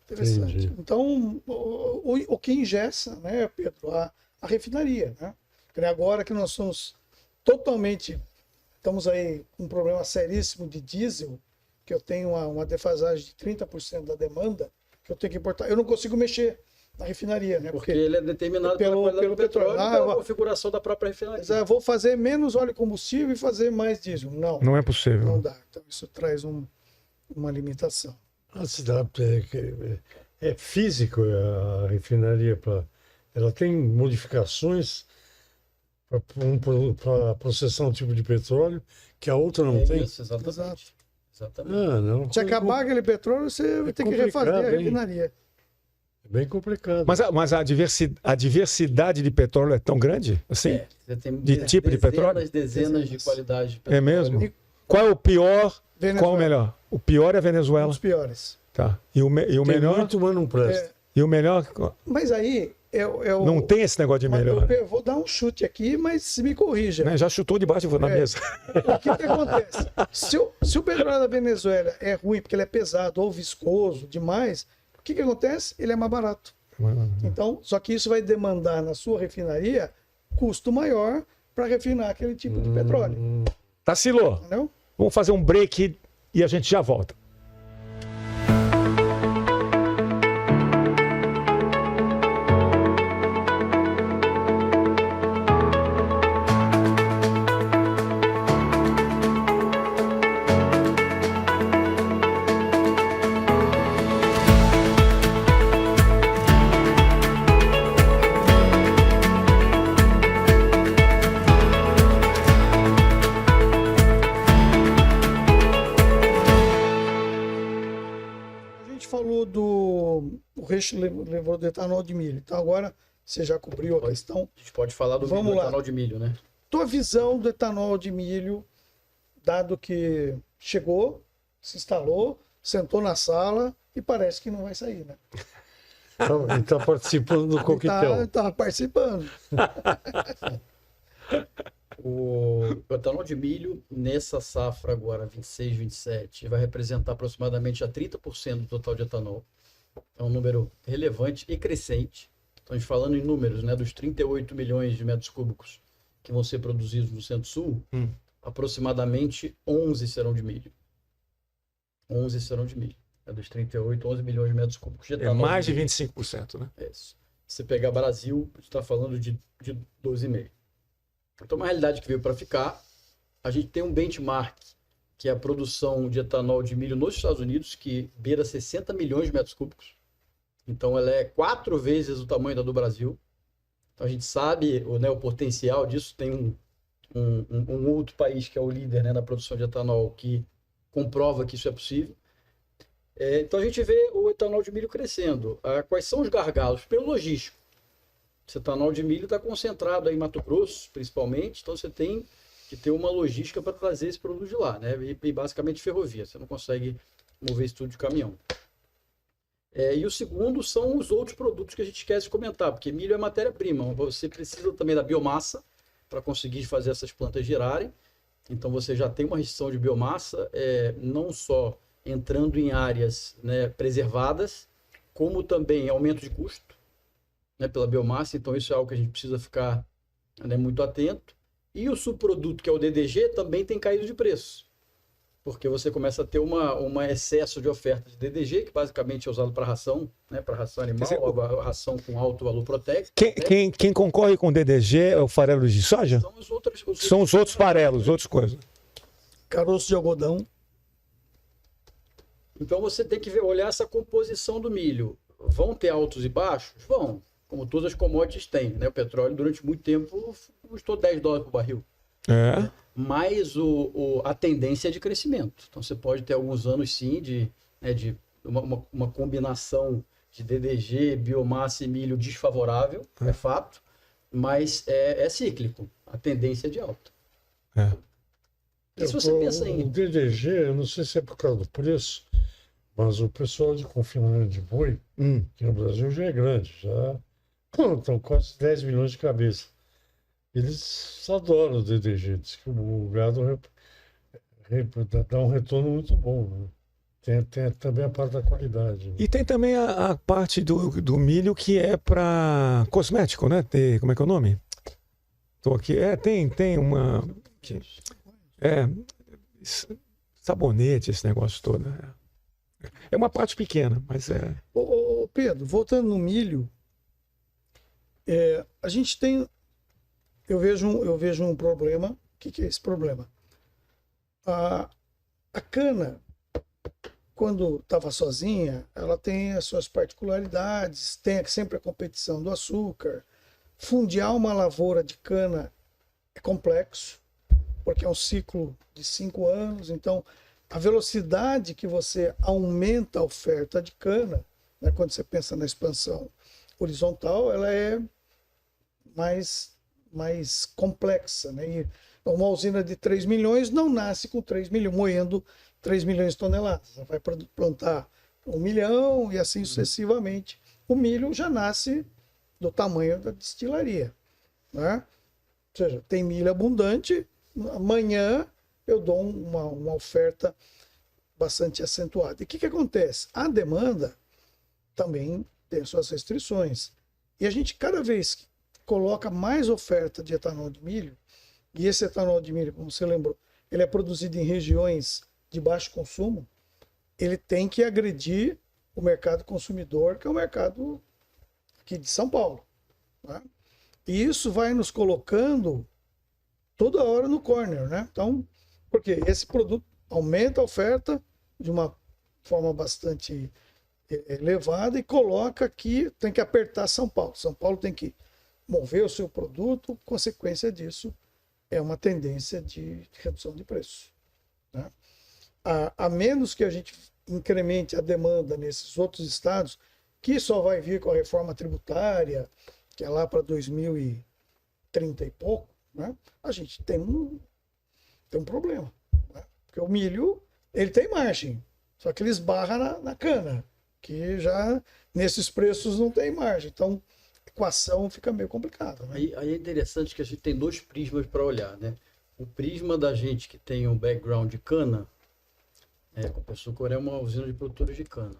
Interessante. Entendi. Então, o que ingessa, né, Pedro, a refinaria, né? Agora que nós estamos aí com um problema seríssimo de diesel, que eu tenho uma defasagem de 30% da demanda, que eu tenho que importar. Eu não consigo mexer na refinaria, né? Porque ele é determinado pelo petróleo, pela configuração da própria refinaria. Eu vou fazer menos óleo combustível e fazer mais diesel. Não é possível. Não dá. Então, isso traz uma limitação. É físico a refinaria. Ela tem modificações para processar um tipo de petróleo que a outra não tem? Isso, exatamente. Não. Se acabar aquele petróleo, você vai ter que refazer a refinaria. É bem complicado. Mas a diversidade de petróleo é tão grande? Assim? Você tem de tipo de petróleo? Dezenas de qualidades de petróleo. É mesmo? Qual é o pior? Venezuela. Qual é o melhor? O pior é a Venezuela? Um dos piores. Tá. E o melhor? Muito, mas não presta. E o melhor? Mas aí... Não tem esse negócio de melhor. Eu vou dar um chute aqui, mas se me corrija. Já chutou debaixo da mesa. O que acontece? Se o petróleo da Venezuela é ruim porque ele é pesado ou viscoso demais, o que acontece? Ele é mais barato. Então, só que isso vai demandar na sua refinaria custo maior para refinar aquele tipo de petróleo. Tarsilo, vamos fazer um break e a gente já volta. Levou do etanol de milho. Então agora você já cobriu a questão. A gente pode falar do etanol de milho, né? Tua visão do etanol de milho, dado que chegou, se instalou, sentou na sala e parece que não vai sair, né? Ele está participando do coquetel. Está participando. O etanol de milho, nessa safra agora, 26, 27, vai representar aproximadamente a 30% do total de etanol. É um número relevante e crescente. Estamos falando em números, né? Dos 38 milhões de metros cúbicos que vão ser produzidos no Centro-Sul, aproximadamente 11 serão de milho. 11 serão de milho. É dos 38, 11 milhões de metros cúbicos de etanol. É mais de 25%, né? É isso. Se você pegar Brasil, a gente está falando de 12,5%. Então, uma realidade que veio para ficar. A gente tem um benchmark, que é a produção de etanol de milho nos Estados Unidos, que beira 60 milhões de metros cúbicos. Então, ela é 4 vezes o tamanho da do Brasil. Então, a gente sabe o potencial disso. Tem um outro país que é o líder, né, na produção de etanol, que comprova que isso é possível. Então, a gente vê o etanol de milho crescendo. Quais são os gargalos? Pelo logístico. Esse etanol de milho está concentrado aí em Mato Grosso, principalmente. Então, você tem que ter uma logística para trazer esse produto de lá, né? E basicamente ferrovia. Você não consegue mover isso tudo de caminhão. E o segundo são os outros produtos que a gente esquece de comentar, porque milho é matéria-prima. Você precisa também da biomassa para conseguir fazer essas plantas girarem. Então você já tem uma restrição de biomassa, não só entrando em áreas, né, preservadas, como também aumento de custo, né, pela biomassa. Então isso é algo que a gente precisa ficar, né, muito atento. E o subproduto, que é o DDG, também tem caído de preço. Porque você começa a ter um excesso de oferta de DDG, que basicamente é usado para ração, né, para ração animal, a ração com alto valor proteico. Quem concorre com o DDG é o farelo de soja? São os outros farelos, outras coisas. Caroço de algodão. Então você tem que olhar essa composição do milho. Vão ter altos e baixos? Vão, como todas as commodities têm, né? O petróleo durante muito tempo custou $10 por barril. Mas a tendência é de crescimento. Então você pode ter alguns anos sim de uma combinação de DDG, biomassa e milho desfavorável, é fato, mas é cíclico. A tendência é de alta. E se você pensa em... O DDG, eu não sei se é por causa do preço, mas o pessoal de confinamento de boi, que no Brasil já é grande, já estão quase 10 milhões de cabeças. Eles adoram o DDG, diz que o gado dá um retorno muito bom, né? Tem também a parte da qualidade. Né? E tem também a parte do milho que é para cosmético, né? Como é que é o nome? Estou aqui. Tem uma... sabonete, esse negócio todo. É uma parte pequena, mas é... Ô, Pedro, voltando no milho, a gente tem... Eu vejo um problema. O que é esse problema? A cana, quando estava sozinha, ela tem as suas particularidades, tem sempre a competição do açúcar. Fundear uma lavoura de cana é complexo, porque é um ciclo de 5 anos. Então, a velocidade que você aumenta a oferta de cana, né, quando você pensa na expansão horizontal, ela é mais complexa, né? E uma usina de 3 milhões não nasce com 3 milhões, moendo 3 milhões de toneladas. Ela vai plantar 1 milhão e assim sucessivamente. O milho já nasce do tamanho da destilaria, né? Ou seja, tem milho abundante, amanhã eu dou uma oferta bastante acentuada. E o que acontece? A demanda também tem suas restrições. E a gente, cada vez que coloca mais oferta de etanol de milho, e esse etanol de milho, como você lembrou, ele é produzido em regiões de baixo consumo, ele tem que agredir o mercado consumidor, que é o mercado aqui de São Paulo, né? E isso vai nos colocando toda hora no corner, né? Então, porque esse produto aumenta a oferta de uma forma bastante elevada e coloca aqui, tem que apertar São Paulo. São Paulo tem que mover o seu produto, consequência disso é uma tendência de redução de preço, né? A menos que a gente incremente a demanda nesses outros estados, que só vai vir com a reforma tributária, que é lá para 2030 e pouco, né? A gente tem um problema, né? Porque o milho, ele tem margem, só que ele esbarra na cana, que já nesses preços não tem margem. Então, equação fica meio complicada, né? Aí é interessante que a gente tem 2 prismas para olhar, né? O prisma da gente que tem um background de cana, a Copersucar é uma usina de produtores de cana.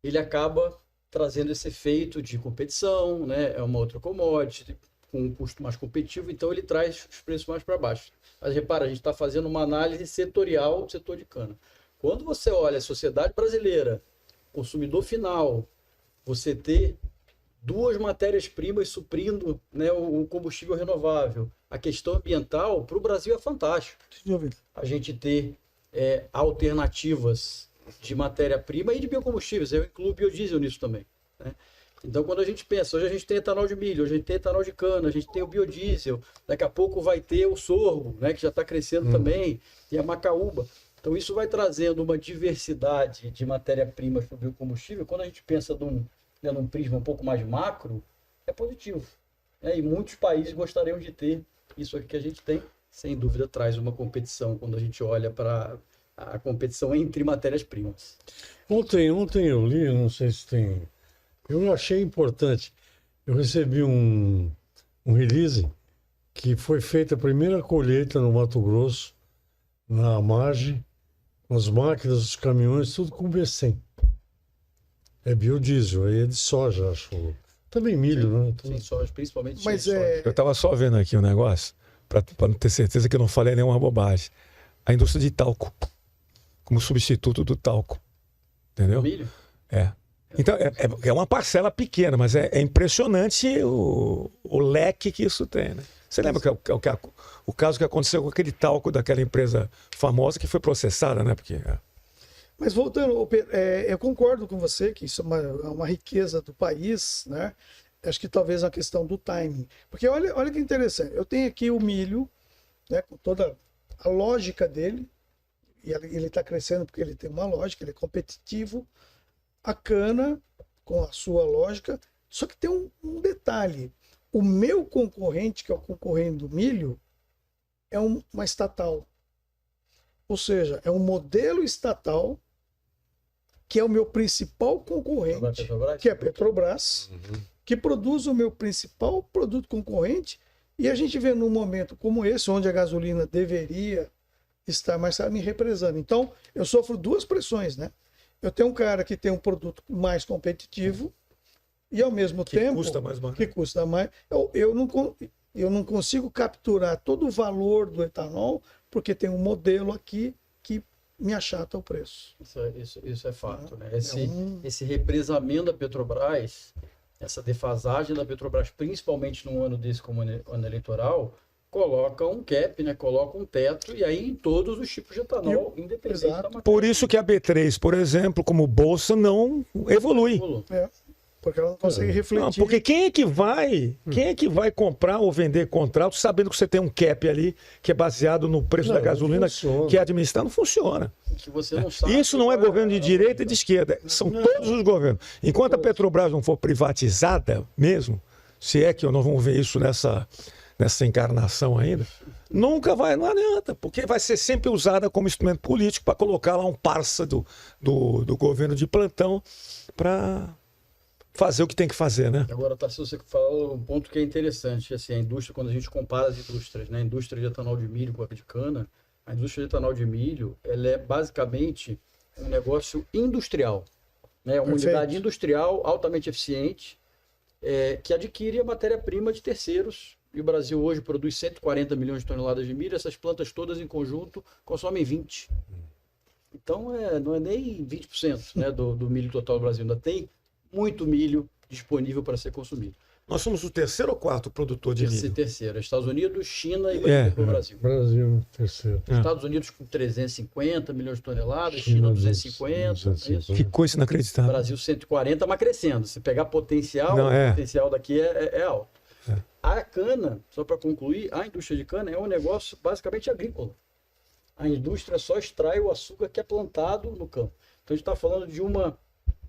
ele acaba trazendo esse efeito de competição, né? É uma outra commodity, com um custo mais competitivo, então ele traz os preços mais para baixo. Mas repara, a gente está fazendo uma análise setorial do setor de cana. Quando você olha a sociedade brasileira, consumidor final, você ter duas matérias-primas suprindo, né, o combustível renovável, a questão ambiental, para o Brasil é fantástico. Sem dúvida. A gente ter alternativas de matéria-prima e de biocombustíveis. Eu incluo biodiesel nisso também, né? Então, quando a gente pensa, hoje a gente tem etanol de milho, hoje a gente tem etanol de cana, a gente tem o biodiesel, daqui a pouco vai ter o sorgo, né, que já está crescendo também, e a macaúba. Então, isso vai trazendo uma diversidade de matéria-primas para o biocombustível. Quando a gente pensa num prisma um pouco mais macro, é positivo, né? E muitos países gostariam de ter isso aqui que a gente tem. Sem dúvida, traz uma competição quando a gente olha para a competição entre matérias-primas. Ontem eu li, não sei se tem... Eu achei importante. Eu recebi um release que foi feita a primeira colheita no Mato Grosso, na margem, com as máquinas, os caminhões, tudo com B100. É biodiesel, aí é de soja, acho. Também milho, né? Sim, soja, principalmente Mas soja. Eu estava só vendo aqui um negócio, para não ter certeza que eu não falei nenhuma bobagem. A indústria de talco, como substituto do talco. Entendeu? Milho? É. Então, é uma parcela pequena, mas é impressionante o leque que isso tem, né? Você lembra o caso que aconteceu com aquele talco daquela empresa famosa que foi processada, né? Porque... Mas voltando, Pedro, eu concordo com você que isso é uma riqueza do país, né? Acho que talvez a questão do timing. Porque olha que interessante, eu tenho aqui o milho, né, com toda a lógica dele, e ele está crescendo porque ele tem uma lógica, ele é competitivo. A cana, com a sua lógica, só que tem um detalhe. O meu concorrente, que é o concorrente do milho, é uma estatal. Ou seja, é um modelo estatal que é o meu principal concorrente, que é a Petrobras, que produz o meu principal produto concorrente, e a gente vê num momento como esse, onde a gasolina deveria estar mais me represando. Então, eu sofro duas pressões, né? Eu tenho um cara que tem um produto mais competitivo e, ao mesmo tempo... custa mais barato. Que custa mais. Eu não consigo capturar todo o valor do etanol, porque tem um modelo aqui que me achata o preço. Isso é fato, né? Esse represamento da Petrobras, essa defasagem da Petrobras, principalmente num ano desse como ano eleitoral, coloca um cap, né? Coloca um teto, e aí em todos os tipos de etanol, independente da matéria. Por isso que a B3, por exemplo, como bolsa, não evolui. Porque ela não consegue refletir. Não, porque quem é que vai comprar ou vender contrato sabendo que você tem um cap ali que é baseado no preço da gasolina que é administrado? Não funciona. Que você não sabe. Isso não é governo de direita e de esquerda. São todos os governos. Enquanto a Petrobras não for privatizada mesmo, se é que nós vamos ver isso nessa encarnação ainda, não adianta, porque vai ser sempre usada como instrumento político para colocar lá um parça do governo de plantão para fazer o que tem que fazer, né? Agora, Tarcísio, você falou um ponto que é interessante, assim, a indústria, quando a gente compara as indústrias, né, a indústria de etanol de milho com a de cana, a indústria de etanol de milho, ela é basicamente um negócio industrial, né, uma unidade industrial altamente eficiente, que adquire a matéria-prima de terceiros, e o Brasil hoje produz 140 milhões de toneladas de milho, essas plantas todas em conjunto consomem 20. Então, não é nem 20%, né, do milho total do Brasil, ainda tem muito milho disponível para ser consumido. Nós somos o terceiro ou quarto produtor de milho? Terceiro. Estados Unidos, China e Brasil. Brasil, terceiro. Estados Unidos com 350 milhões de toneladas, China 250. Isso. Que coisa inacreditável. Brasil 140, mas crescendo. Se pegar potencial, o potencial daqui é alto. A cana, só para concluir, a indústria de cana é um negócio basicamente agrícola. A indústria só extrai o açúcar que é plantado no campo. Então a gente está falando de uma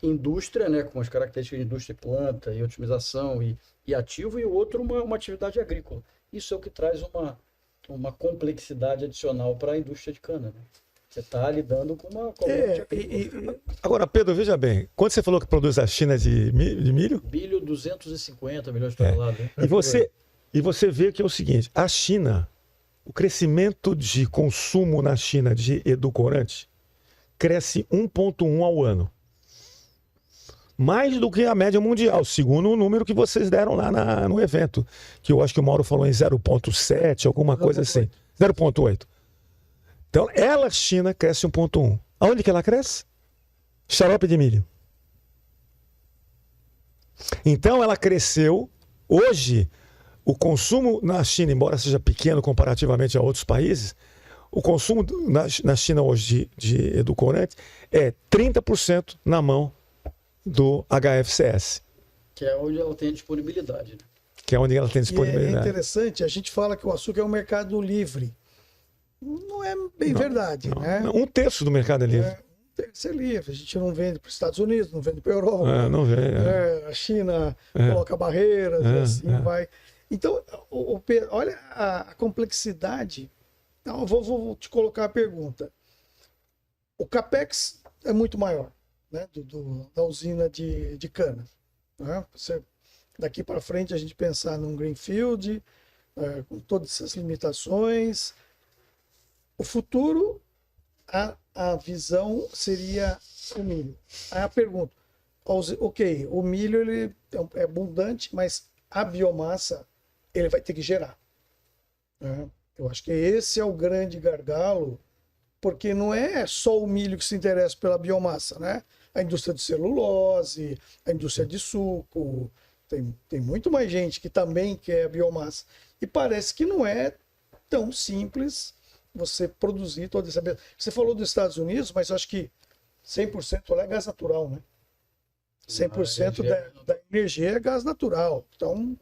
indústria, né, com as características de indústria de planta e otimização e ativo, e o outro uma atividade agrícola. Isso é o que traz uma complexidade adicional para a indústria de cana, né? Você está lidando com uma commodity agrícola. Agora, Pedro, veja bem, quando você falou que produz a China de milho? Milho, 250 milhões de toneladas. Né? E você vê que é o seguinte, a China, o crescimento de consumo na China de edulcorante cresce 1,1 ao ano. mais do que a média mundial, segundo o número que vocês deram lá no evento, que eu acho que o Mauro falou em 0,7, alguma coisa assim. 0,8. Então, ela, China, cresce 1,1. Aonde que ela cresce? Xarope de milho. Então, ela cresceu. Hoje, o consumo na China, embora seja pequeno comparativamente a outros países, o consumo na China hoje de edulcorante é 30% na mão do HFCS. Que é onde ela tem a disponibilidade. Né? Que é onde ela tem disponibilidade. É interessante, a gente fala que o açúcar é um mercado livre. Não é bem verdade, né? Um terço do mercado é livre. Tem que ser livre. A gente não vende para os Estados Unidos, não vende para a Europa. Não vende. A China coloca barreiras e assim vai. Então, olha a complexidade. Então, eu vou te colocar a pergunta. O CAPEX é muito maior, né, da usina de cana. Né? Daqui para frente, a gente pensar num greenfield, com todas essas limitações. O futuro, a visão seria o milho. Aí a pergunta, ok, o milho ele é abundante, mas a biomassa ele vai ter que gerar. Né? Eu acho que esse é o grande gargalo, porque não é só o milho que se interessa pela biomassa, né? A indústria de celulose, a indústria de suco, tem muito mais gente que também quer a biomassa. E parece que não é tão simples você produzir toda essa... Você falou dos Estados Unidos, mas eu acho que 100% lá é gás natural, né? 100% da energia é gás natural. Então...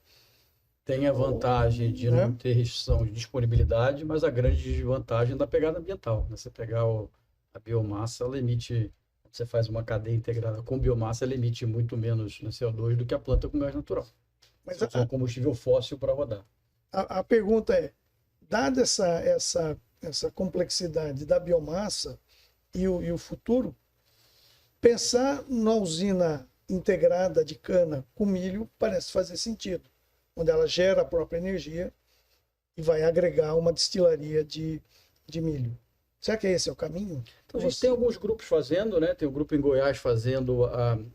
Tem a vantagem de não ter restrição de disponibilidade, mas a grande desvantagem da pegada ambiental. Né? Você pegar a biomassa, ela emite... Você faz uma cadeia integrada com biomassa, ela emite muito menos CO2 do que a planta com gás natural. Mas é um combustível fóssil para rodar. A pergunta é, dada essa complexidade da biomassa e o futuro, pensar na usina integrada de cana com milho parece fazer sentido, onde ela gera a própria energia e vai agregar uma destilaria de milho. Será que esse é o caminho? Então, a gente tem alguns grupos fazendo, né? Tem um grupo em Goiás fazendo o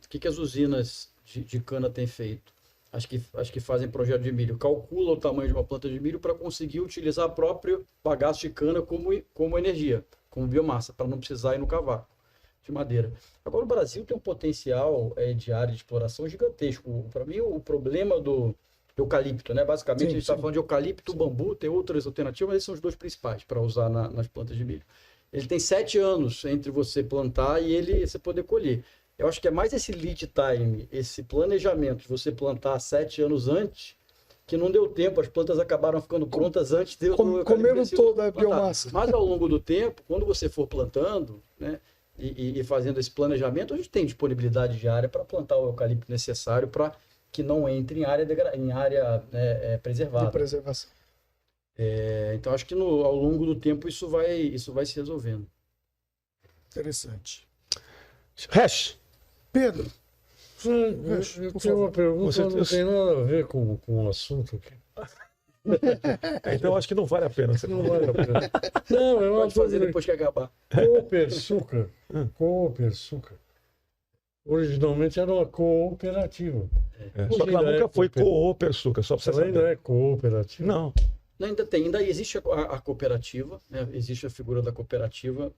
que as usinas de cana têm feito. As que fazem projeto de milho. Calcula o tamanho de uma planta de milho para conseguir utilizar o próprio bagaço de cana como energia, como biomassa, para não precisar ir no cavaco de madeira. Agora, o Brasil tem um potencial de área de exploração gigantesco. Para mim, o problema do eucalipto, né? Basicamente, a gente está falando de eucalipto, bambu, tem outras alternativas, mas esses são os dois principais para usar nas plantas de milho. Ele tem 7 anos entre você plantar e você poder colher. Eu acho que é mais esse lead time, esse planejamento de você plantar 7 anos antes, que não deu tempo, as plantas acabaram ficando prontas antes de comeram toda a biomassa. Mas ao longo do tempo, quando você for plantando, né, e fazendo esse planejamento, a gente tem disponibilidade de área para plantar o eucalipto necessário para que não entre em área preservada. De preservação. Então, acho que ao longo do tempo isso vai se resolvendo. Interessante. Hash. Pedro. Eu tenho uma pergunta que não tem nada a ver com o assunto aqui. Então acho que não vale a pena. Não vale a pena. Não, é uma Pode fazer depois que acabar. Copersucar. Copersucar. Originalmente era uma cooperativa. Só que ela nunca foi Copersucar, só para você ela saber. ainda é cooperativa? Não. Ainda existe a cooperativa, né? Existe a figura da cooperativa,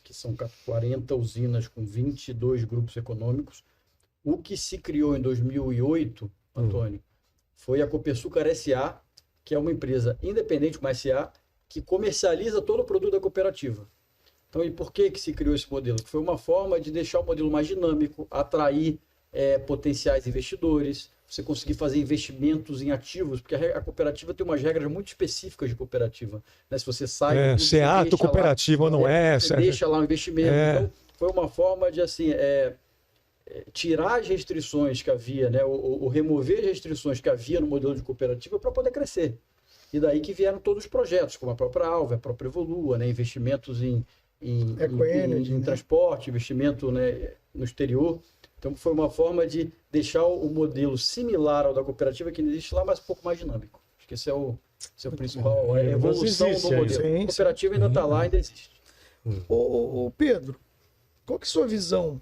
que são 40 usinas com 22 grupos econômicos. O que se criou em 2008, Antônio, foi a Copersucar S.A., que é uma empresa independente, uma S.A., que comercializa todo o produto da cooperativa. Então, e por que se criou esse modelo? Foi uma forma de deixar o modelo mais dinâmico, atrair potenciais investidores, você conseguir fazer investimentos em ativos, porque a cooperativa tem umas regras muito específicas de cooperativa. Né? Se você sai... Se é ato cooperativo ou não é... Você deixa lá o investimento. Então, foi uma forma de, assim, tirar as restrições que havia, né? ou remover as restrições que havia no modelo de cooperativa para poder crescer. E daí que vieram todos os projetos, como a própria Alva, a própria Evolua, né? Investimentos em transporte, investimento, né, no exterior. Então, foi uma forma de deixar o modelo similar ao da cooperativa, que existe lá, mas um pouco mais dinâmico. Acho que esse é o principal, a evolução do modelo. A cooperativa ainda está lá, ainda existe. Ô Pedro, qual que é a sua visão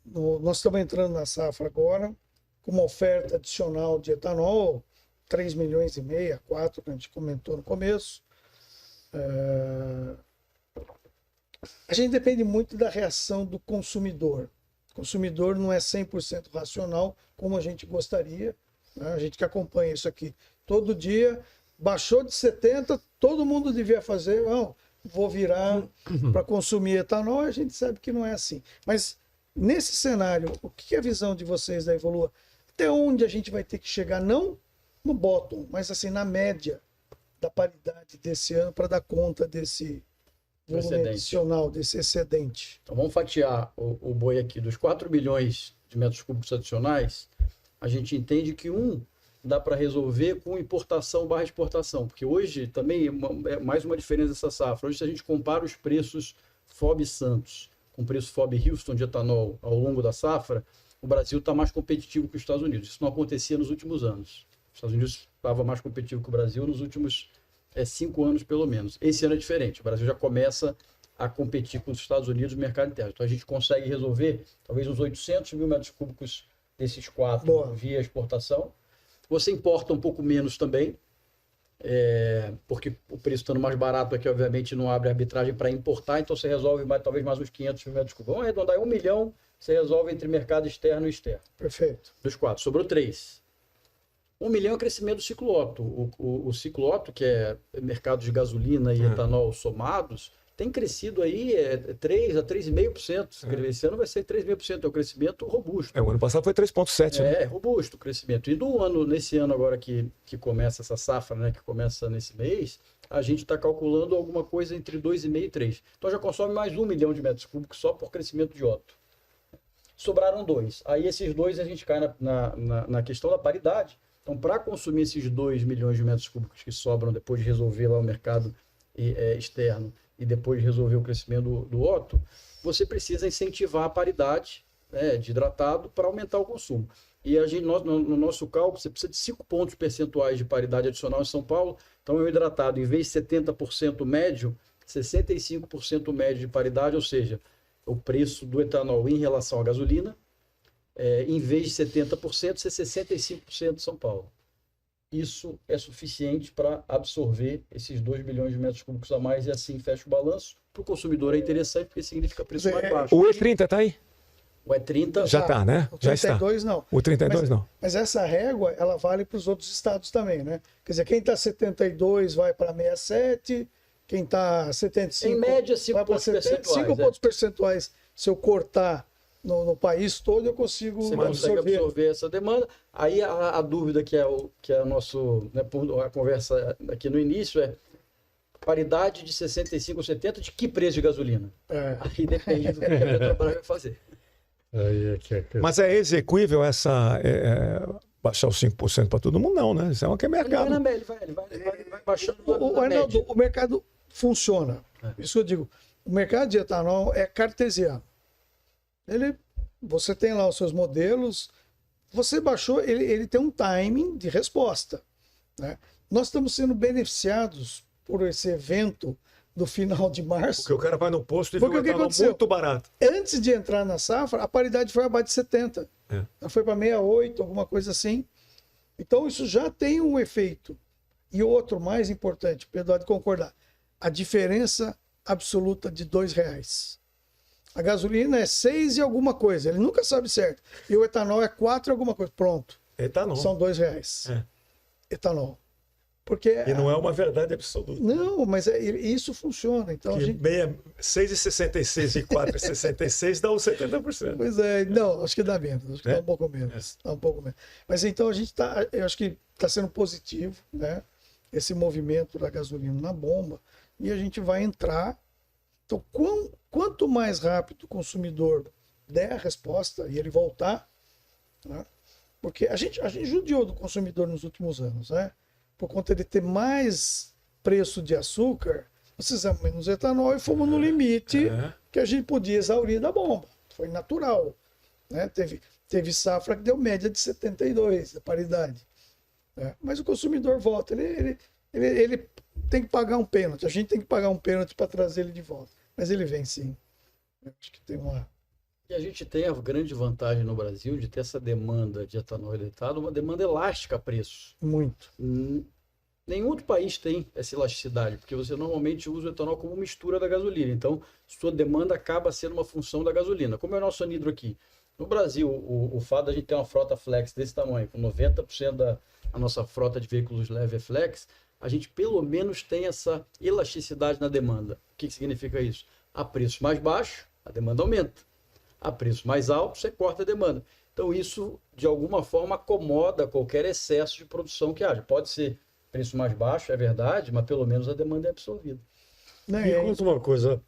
nós estamos entrando na safra agora com uma oferta adicional de etanol, 3,5 milhões, 4, que a gente comentou no começo. A gente depende muito da reação do consumidor. O consumidor não é 100% racional como a gente gostaria, né? A gente que acompanha isso aqui todo dia, baixou de 70, todo mundo devia fazer, não, vou virar para consumir etanol, a gente sabe que não é assim. Mas nesse cenário, o que é a visão de vocês da Evolua? Até onde a gente vai ter que chegar, não no bottom, mas assim na média da paridade desse ano para dar conta desse volume adicional, desse excedente? Então vamos fatiar o boi aqui. Dos 4 milhões de metros cúbicos adicionais, a gente entende que dá para resolver com importação / exportação, porque hoje também é mais uma diferença dessa safra. Hoje, se a gente compara os preços FOB Santos com o preço FOB Houston de etanol ao longo da safra, o Brasil está mais competitivo que os Estados Unidos. Isso não acontecia nos últimos anos. Os Estados Unidos estava mais competitivo que o Brasil nos últimos 5 anos, pelo menos. Esse ano é diferente. O Brasil já começa a competir com os Estados Unidos no mercado interno. Então, a gente consegue resolver talvez uns 800 mil metros cúbicos desses 4 via exportação. Você importa um pouco menos também, porque o preço estando mais barato aqui, obviamente, não abre arbitragem para importar, então você resolve talvez mais uns 500 mil metros cúbicos. Vamos arredondar, 1 milhão você resolve entre mercado externo e externo. Perfeito. Dos 4, sobrou 3. 1 milhão é o crescimento do ciclo Otto. O ciclo Otto, que é mercado de gasolina e etanol somados, tem crescido aí 3 a 3,5%. Esse ano vai ser 3,5%. É um crescimento robusto. O ano passado foi 3,7%. É robusto o crescimento. E nesse ano agora que começa essa safra, né, que começa nesse mês, a gente está calculando alguma coisa entre 2,5 e 3. Então já consome mais 1 milhão de metros cúbicos só por crescimento de Otto. Sobraram 2. Aí esses 2 a gente cai na questão da paridade. Então, para consumir esses 2 milhões de metros cúbicos que sobram depois de resolver lá o mercado externo e depois de resolver o crescimento do Otto, você precisa incentivar a paridade, né, de hidratado para aumentar o consumo. E a gente, no nosso cálculo, você precisa de 5 pontos percentuais de paridade adicional em São Paulo. Então, o hidratado, em vez de 70% médio, 65% médio de paridade, ou seja, o preço do etanol em relação à gasolina, em vez de 70%, ser 65% de São Paulo. Isso é suficiente para absorver esses 2 milhões de metros cúbicos a mais e assim fecha o balanço. Para o consumidor é interessante porque significa preço mais baixo. O E30 está aí? O E30 já está, né? O 32 já está. Não. O 32 não. Mas essa régua, ela vale para os outros estados também, né? Quer dizer, quem está 72 vai para 67, quem está 75 em média 5 vai para pontos 70, percentuais. 5 pontos percentuais. Se eu cortar no país todo, eu consigo Você consegue absorver essa demanda. Aí a dúvida que é a nosso, né, a conversa aqui no início é paridade de 65 ou 70 de que preço de gasolina? Aí depende do que a Petrobras vai fazer. Mas é execuível baixar os 5% para todo mundo? Não, né? Isso é uma que é mercado. Ele vai baixando Arnaldo, o mercado funciona. Isso que eu digo. O mercado de etanol é cartesiano. Você tem lá os seus modelos, você baixou, ele tem um timing de resposta, né? Nós estamos sendo beneficiados por esse evento do final de março. Porque o cara vai no posto e vê o etanol muito barato. Antes de entrar na safra, a paridade foi abaixo de 70. Ela foi para 68, alguma coisa assim. Então isso já tem um efeito. E outro mais importante, Pedro, há de concordar, a diferença absoluta de R$2. A gasolina é 6 e alguma coisa, ele nunca sabe certo. E o etanol é 4 e alguma coisa. Pronto. Etanol. São R$2. Etanol. Porque e não é uma verdade absoluta. Não, mas isso funciona. Então, 6,66 e 4,66 dá uns 70%. Pois é, não, acho que dá menos. Acho que dá um pouco menos. Dá um pouco menos. Mas então a gente está, eu acho que está sendo positivo, né? Esse movimento da gasolina na bomba. E a gente vai entrar. Então, quanto mais rápido o consumidor der a resposta e ele voltar, né? Porque a gente judiou do consumidor nos últimos anos, né? Por conta de ter mais preço de açúcar, nós fizemos menos etanol e fomos no limite que a gente podia exaurir da bomba. Foi natural, né? Teve safra que deu média de 72, a paridade. Né? Mas o consumidor volta, ele tem que pagar um pênalti. A gente tem que pagar um pênalti para trazer ele de volta. Mas ele vem sim. Eu acho que tem E a gente tem a grande vantagem no Brasil de ter essa demanda de etanol rejeitado, uma demanda elástica a preço. Muito. Nenhum outro país tem essa elasticidade, porque você normalmente usa o etanol como mistura da gasolina. Então, sua demanda acaba sendo uma função da gasolina. Como é o nosso anidro aqui? No Brasil, o fato de a gente ter uma frota flex desse tamanho, com 90% da nossa frota de veículos leve é flex, a gente pelo menos tem essa elasticidade na demanda. O que significa isso? A preço mais baixo, a demanda aumenta. A preço mais alto, você corta a demanda. Então, isso, de alguma forma, acomoda qualquer excesso de produção que haja. Pode ser preço mais baixo, é verdade, mas pelo menos a demanda é absorvida. Me conta uma coisa,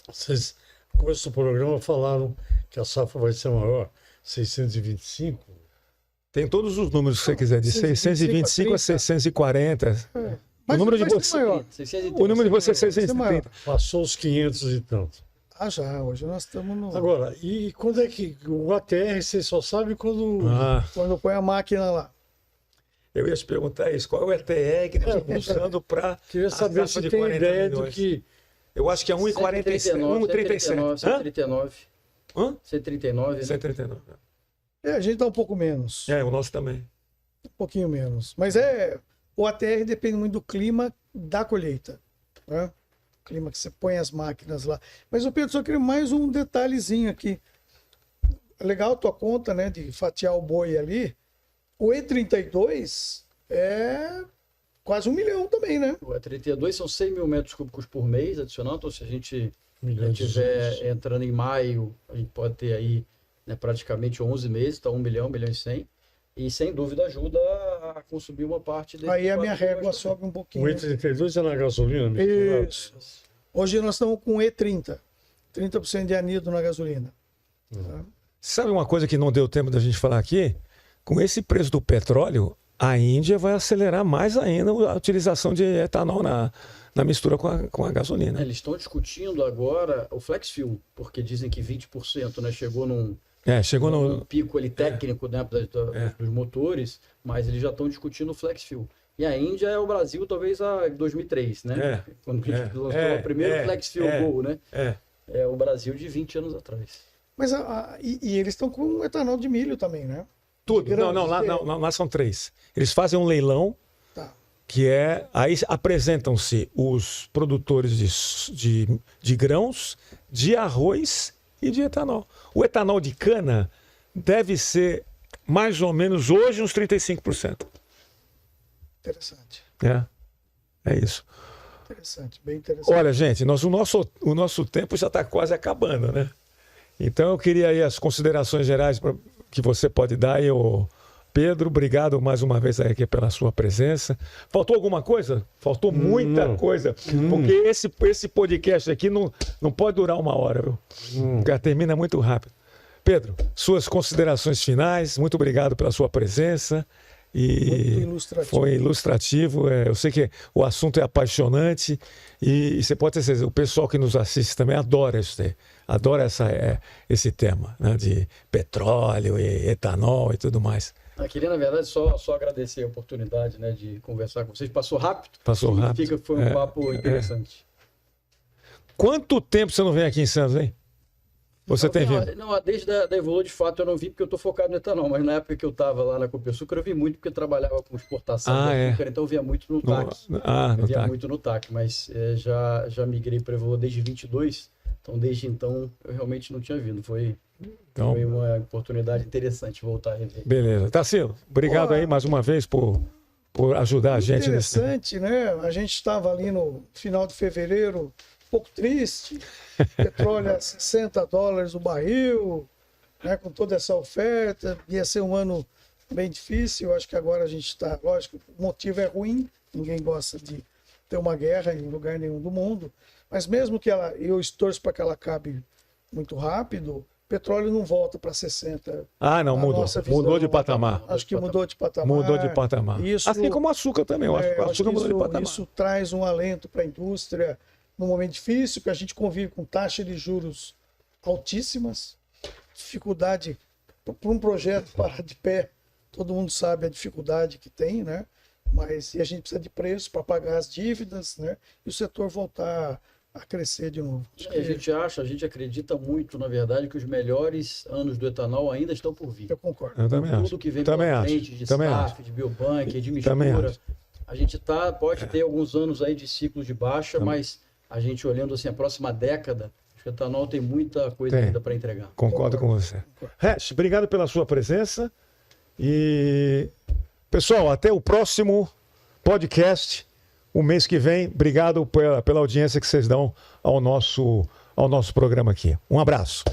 vocês, no começo do programa, falaram que a safra vai ser maior, 625. Tem todos os números que você quiser, de 625 a 640. Mas o número de vai ser você, maior. o número de você é Vai ser 630. Passou os 500 e tanto. Já. Hoje nós estamos no... Agora, e quando é que o ATR, você só sabe quando... Quando põe a máquina lá. Eu ia te perguntar isso, qual é o ETR que nós estamos usando para... Queria saber se tem ideia do que... Eu acho que é 1,47. 1,37. 139. Hã? 139. 139. A gente está um pouco menos. O nosso também. Um pouquinho menos. Mas o ATR depende muito do clima da colheita. Né? O clima que você põe as máquinas lá. Mas, Pedro, só queria mais um detalhezinho aqui. Legal a tua conta, né, de fatiar o boi ali. O E32 é quase 1 milhão também, né? O E32 são 100 mil metros cúbicos por mês adicional. Então, se a gente estiver entrando em maio, a gente pode ter aí, né, praticamente 11 meses, então 1 milhão, 1 milhão e 100. E sem dúvida ajuda a consumir uma parte desse. Aí a minha régua sobe um pouquinho. O E32 é na gasolina misturada? Isso. Hoje nós estamos com E30. 30% de anido na gasolina. Tá? Sabe uma coisa que não deu tempo da gente falar aqui? Com esse preço do petróleo, a Índia vai acelerar mais ainda a utilização de etanol na mistura com a gasolina. Eles estão discutindo agora o flex fuel, porque dizem que 20%, né, chegou num pico ali técnico, né, dos motores, mas eles já estão discutindo o flex fuel. E a Índia é o Brasil, talvez, a 2003, né? Quando a gente lançou o primeiro flex fuel Go, né? É o Brasil de 20 anos atrás. Mas e eles estão com etanol de milho também, né? Tudo. Não, lá são 3. Eles fazem um leilão, que aí apresentam-se os produtores de grãos, de arroz e de etanol. O etanol de cana deve ser mais ou menos hoje uns 35%. Interessante. É isso. Interessante, bem interessante. Olha, gente, o nosso tempo já está quase acabando, né? Então eu queria aí as considerações gerais que você pode dar aí, Pedro. Obrigado mais uma vez aqui pela sua presença. Faltou alguma coisa? Faltou muita coisa, porque esse podcast aqui não pode durar 1 hora, viu? Porque termina muito rápido. Pedro, suas considerações finais. Muito obrigado pela sua presença. E foi ilustrativo. Eu sei que o assunto é apaixonante e você pode ter certeza, o pessoal que nos assiste também adora isso, adora esse tema, né, de petróleo e etanol e tudo mais. Eu queria, na verdade, só agradecer a oportunidade, né, de conversar com vocês. Passou rápido. Significa que foi um papo interessante. Quanto tempo você não vem aqui em Santos, hein? Você tem vindo? Não, desde a Evolua, de fato, eu não vi porque eu estou focado no etanol, mas na época que eu estava lá na Copersucar, eu vi muito porque eu trabalhava com exportação de açúcar, então eu via muito no TAC. Eu via muito no TAC, mas já migrei para a Evolua desde 22, então desde então eu realmente não tinha vindo. Foi uma oportunidade interessante voltar a rever. Beleza. Tarsilo, obrigado aí mais uma vez por ajudar a gente. Interessante, né? A gente estava ali no final de fevereiro, um pouco triste, petróleo a $60 o barril, né, com toda essa oferta, ia ser um ano bem difícil. Eu acho que agora a gente está, lógico, o motivo é ruim, ninguém gosta de ter uma guerra em lugar nenhum do mundo, mas mesmo que eu torço para que ela acabe muito rápido, o petróleo não volta para 60. Não, mudou de patamar. Acho que mudou de patamar. Mudou de patamar. Assim como o açúcar também, eu acho que o açúcar mudou de patamar. Isso traz um alento para a indústria num momento difícil, que a gente convive com taxas de juros altíssimas, dificuldade para um projeto parar de pé, todo mundo sabe a dificuldade que tem, né? E a gente precisa de preço para pagar as dívidas, né? E o setor voltar crescer de novo. A gente acredita muito, na verdade, que os melhores anos do etanol ainda estão por vir. Eu concordo. Eu também acho. Tudo que vem Também pela acho. frente, de Também SAF, acho. de biobank, de Também mistura. acho. A gente pode ter alguns anos aí de ciclos de baixa, mas a gente olhando assim a próxima década, acho que o etanol tem muita coisa ainda para entregar. Concordo com você. Hatch, obrigado pela sua presença. E, pessoal, até o próximo podcast, o mês que vem. Obrigado pela audiência que vocês dão ao nosso programa aqui. Um abraço.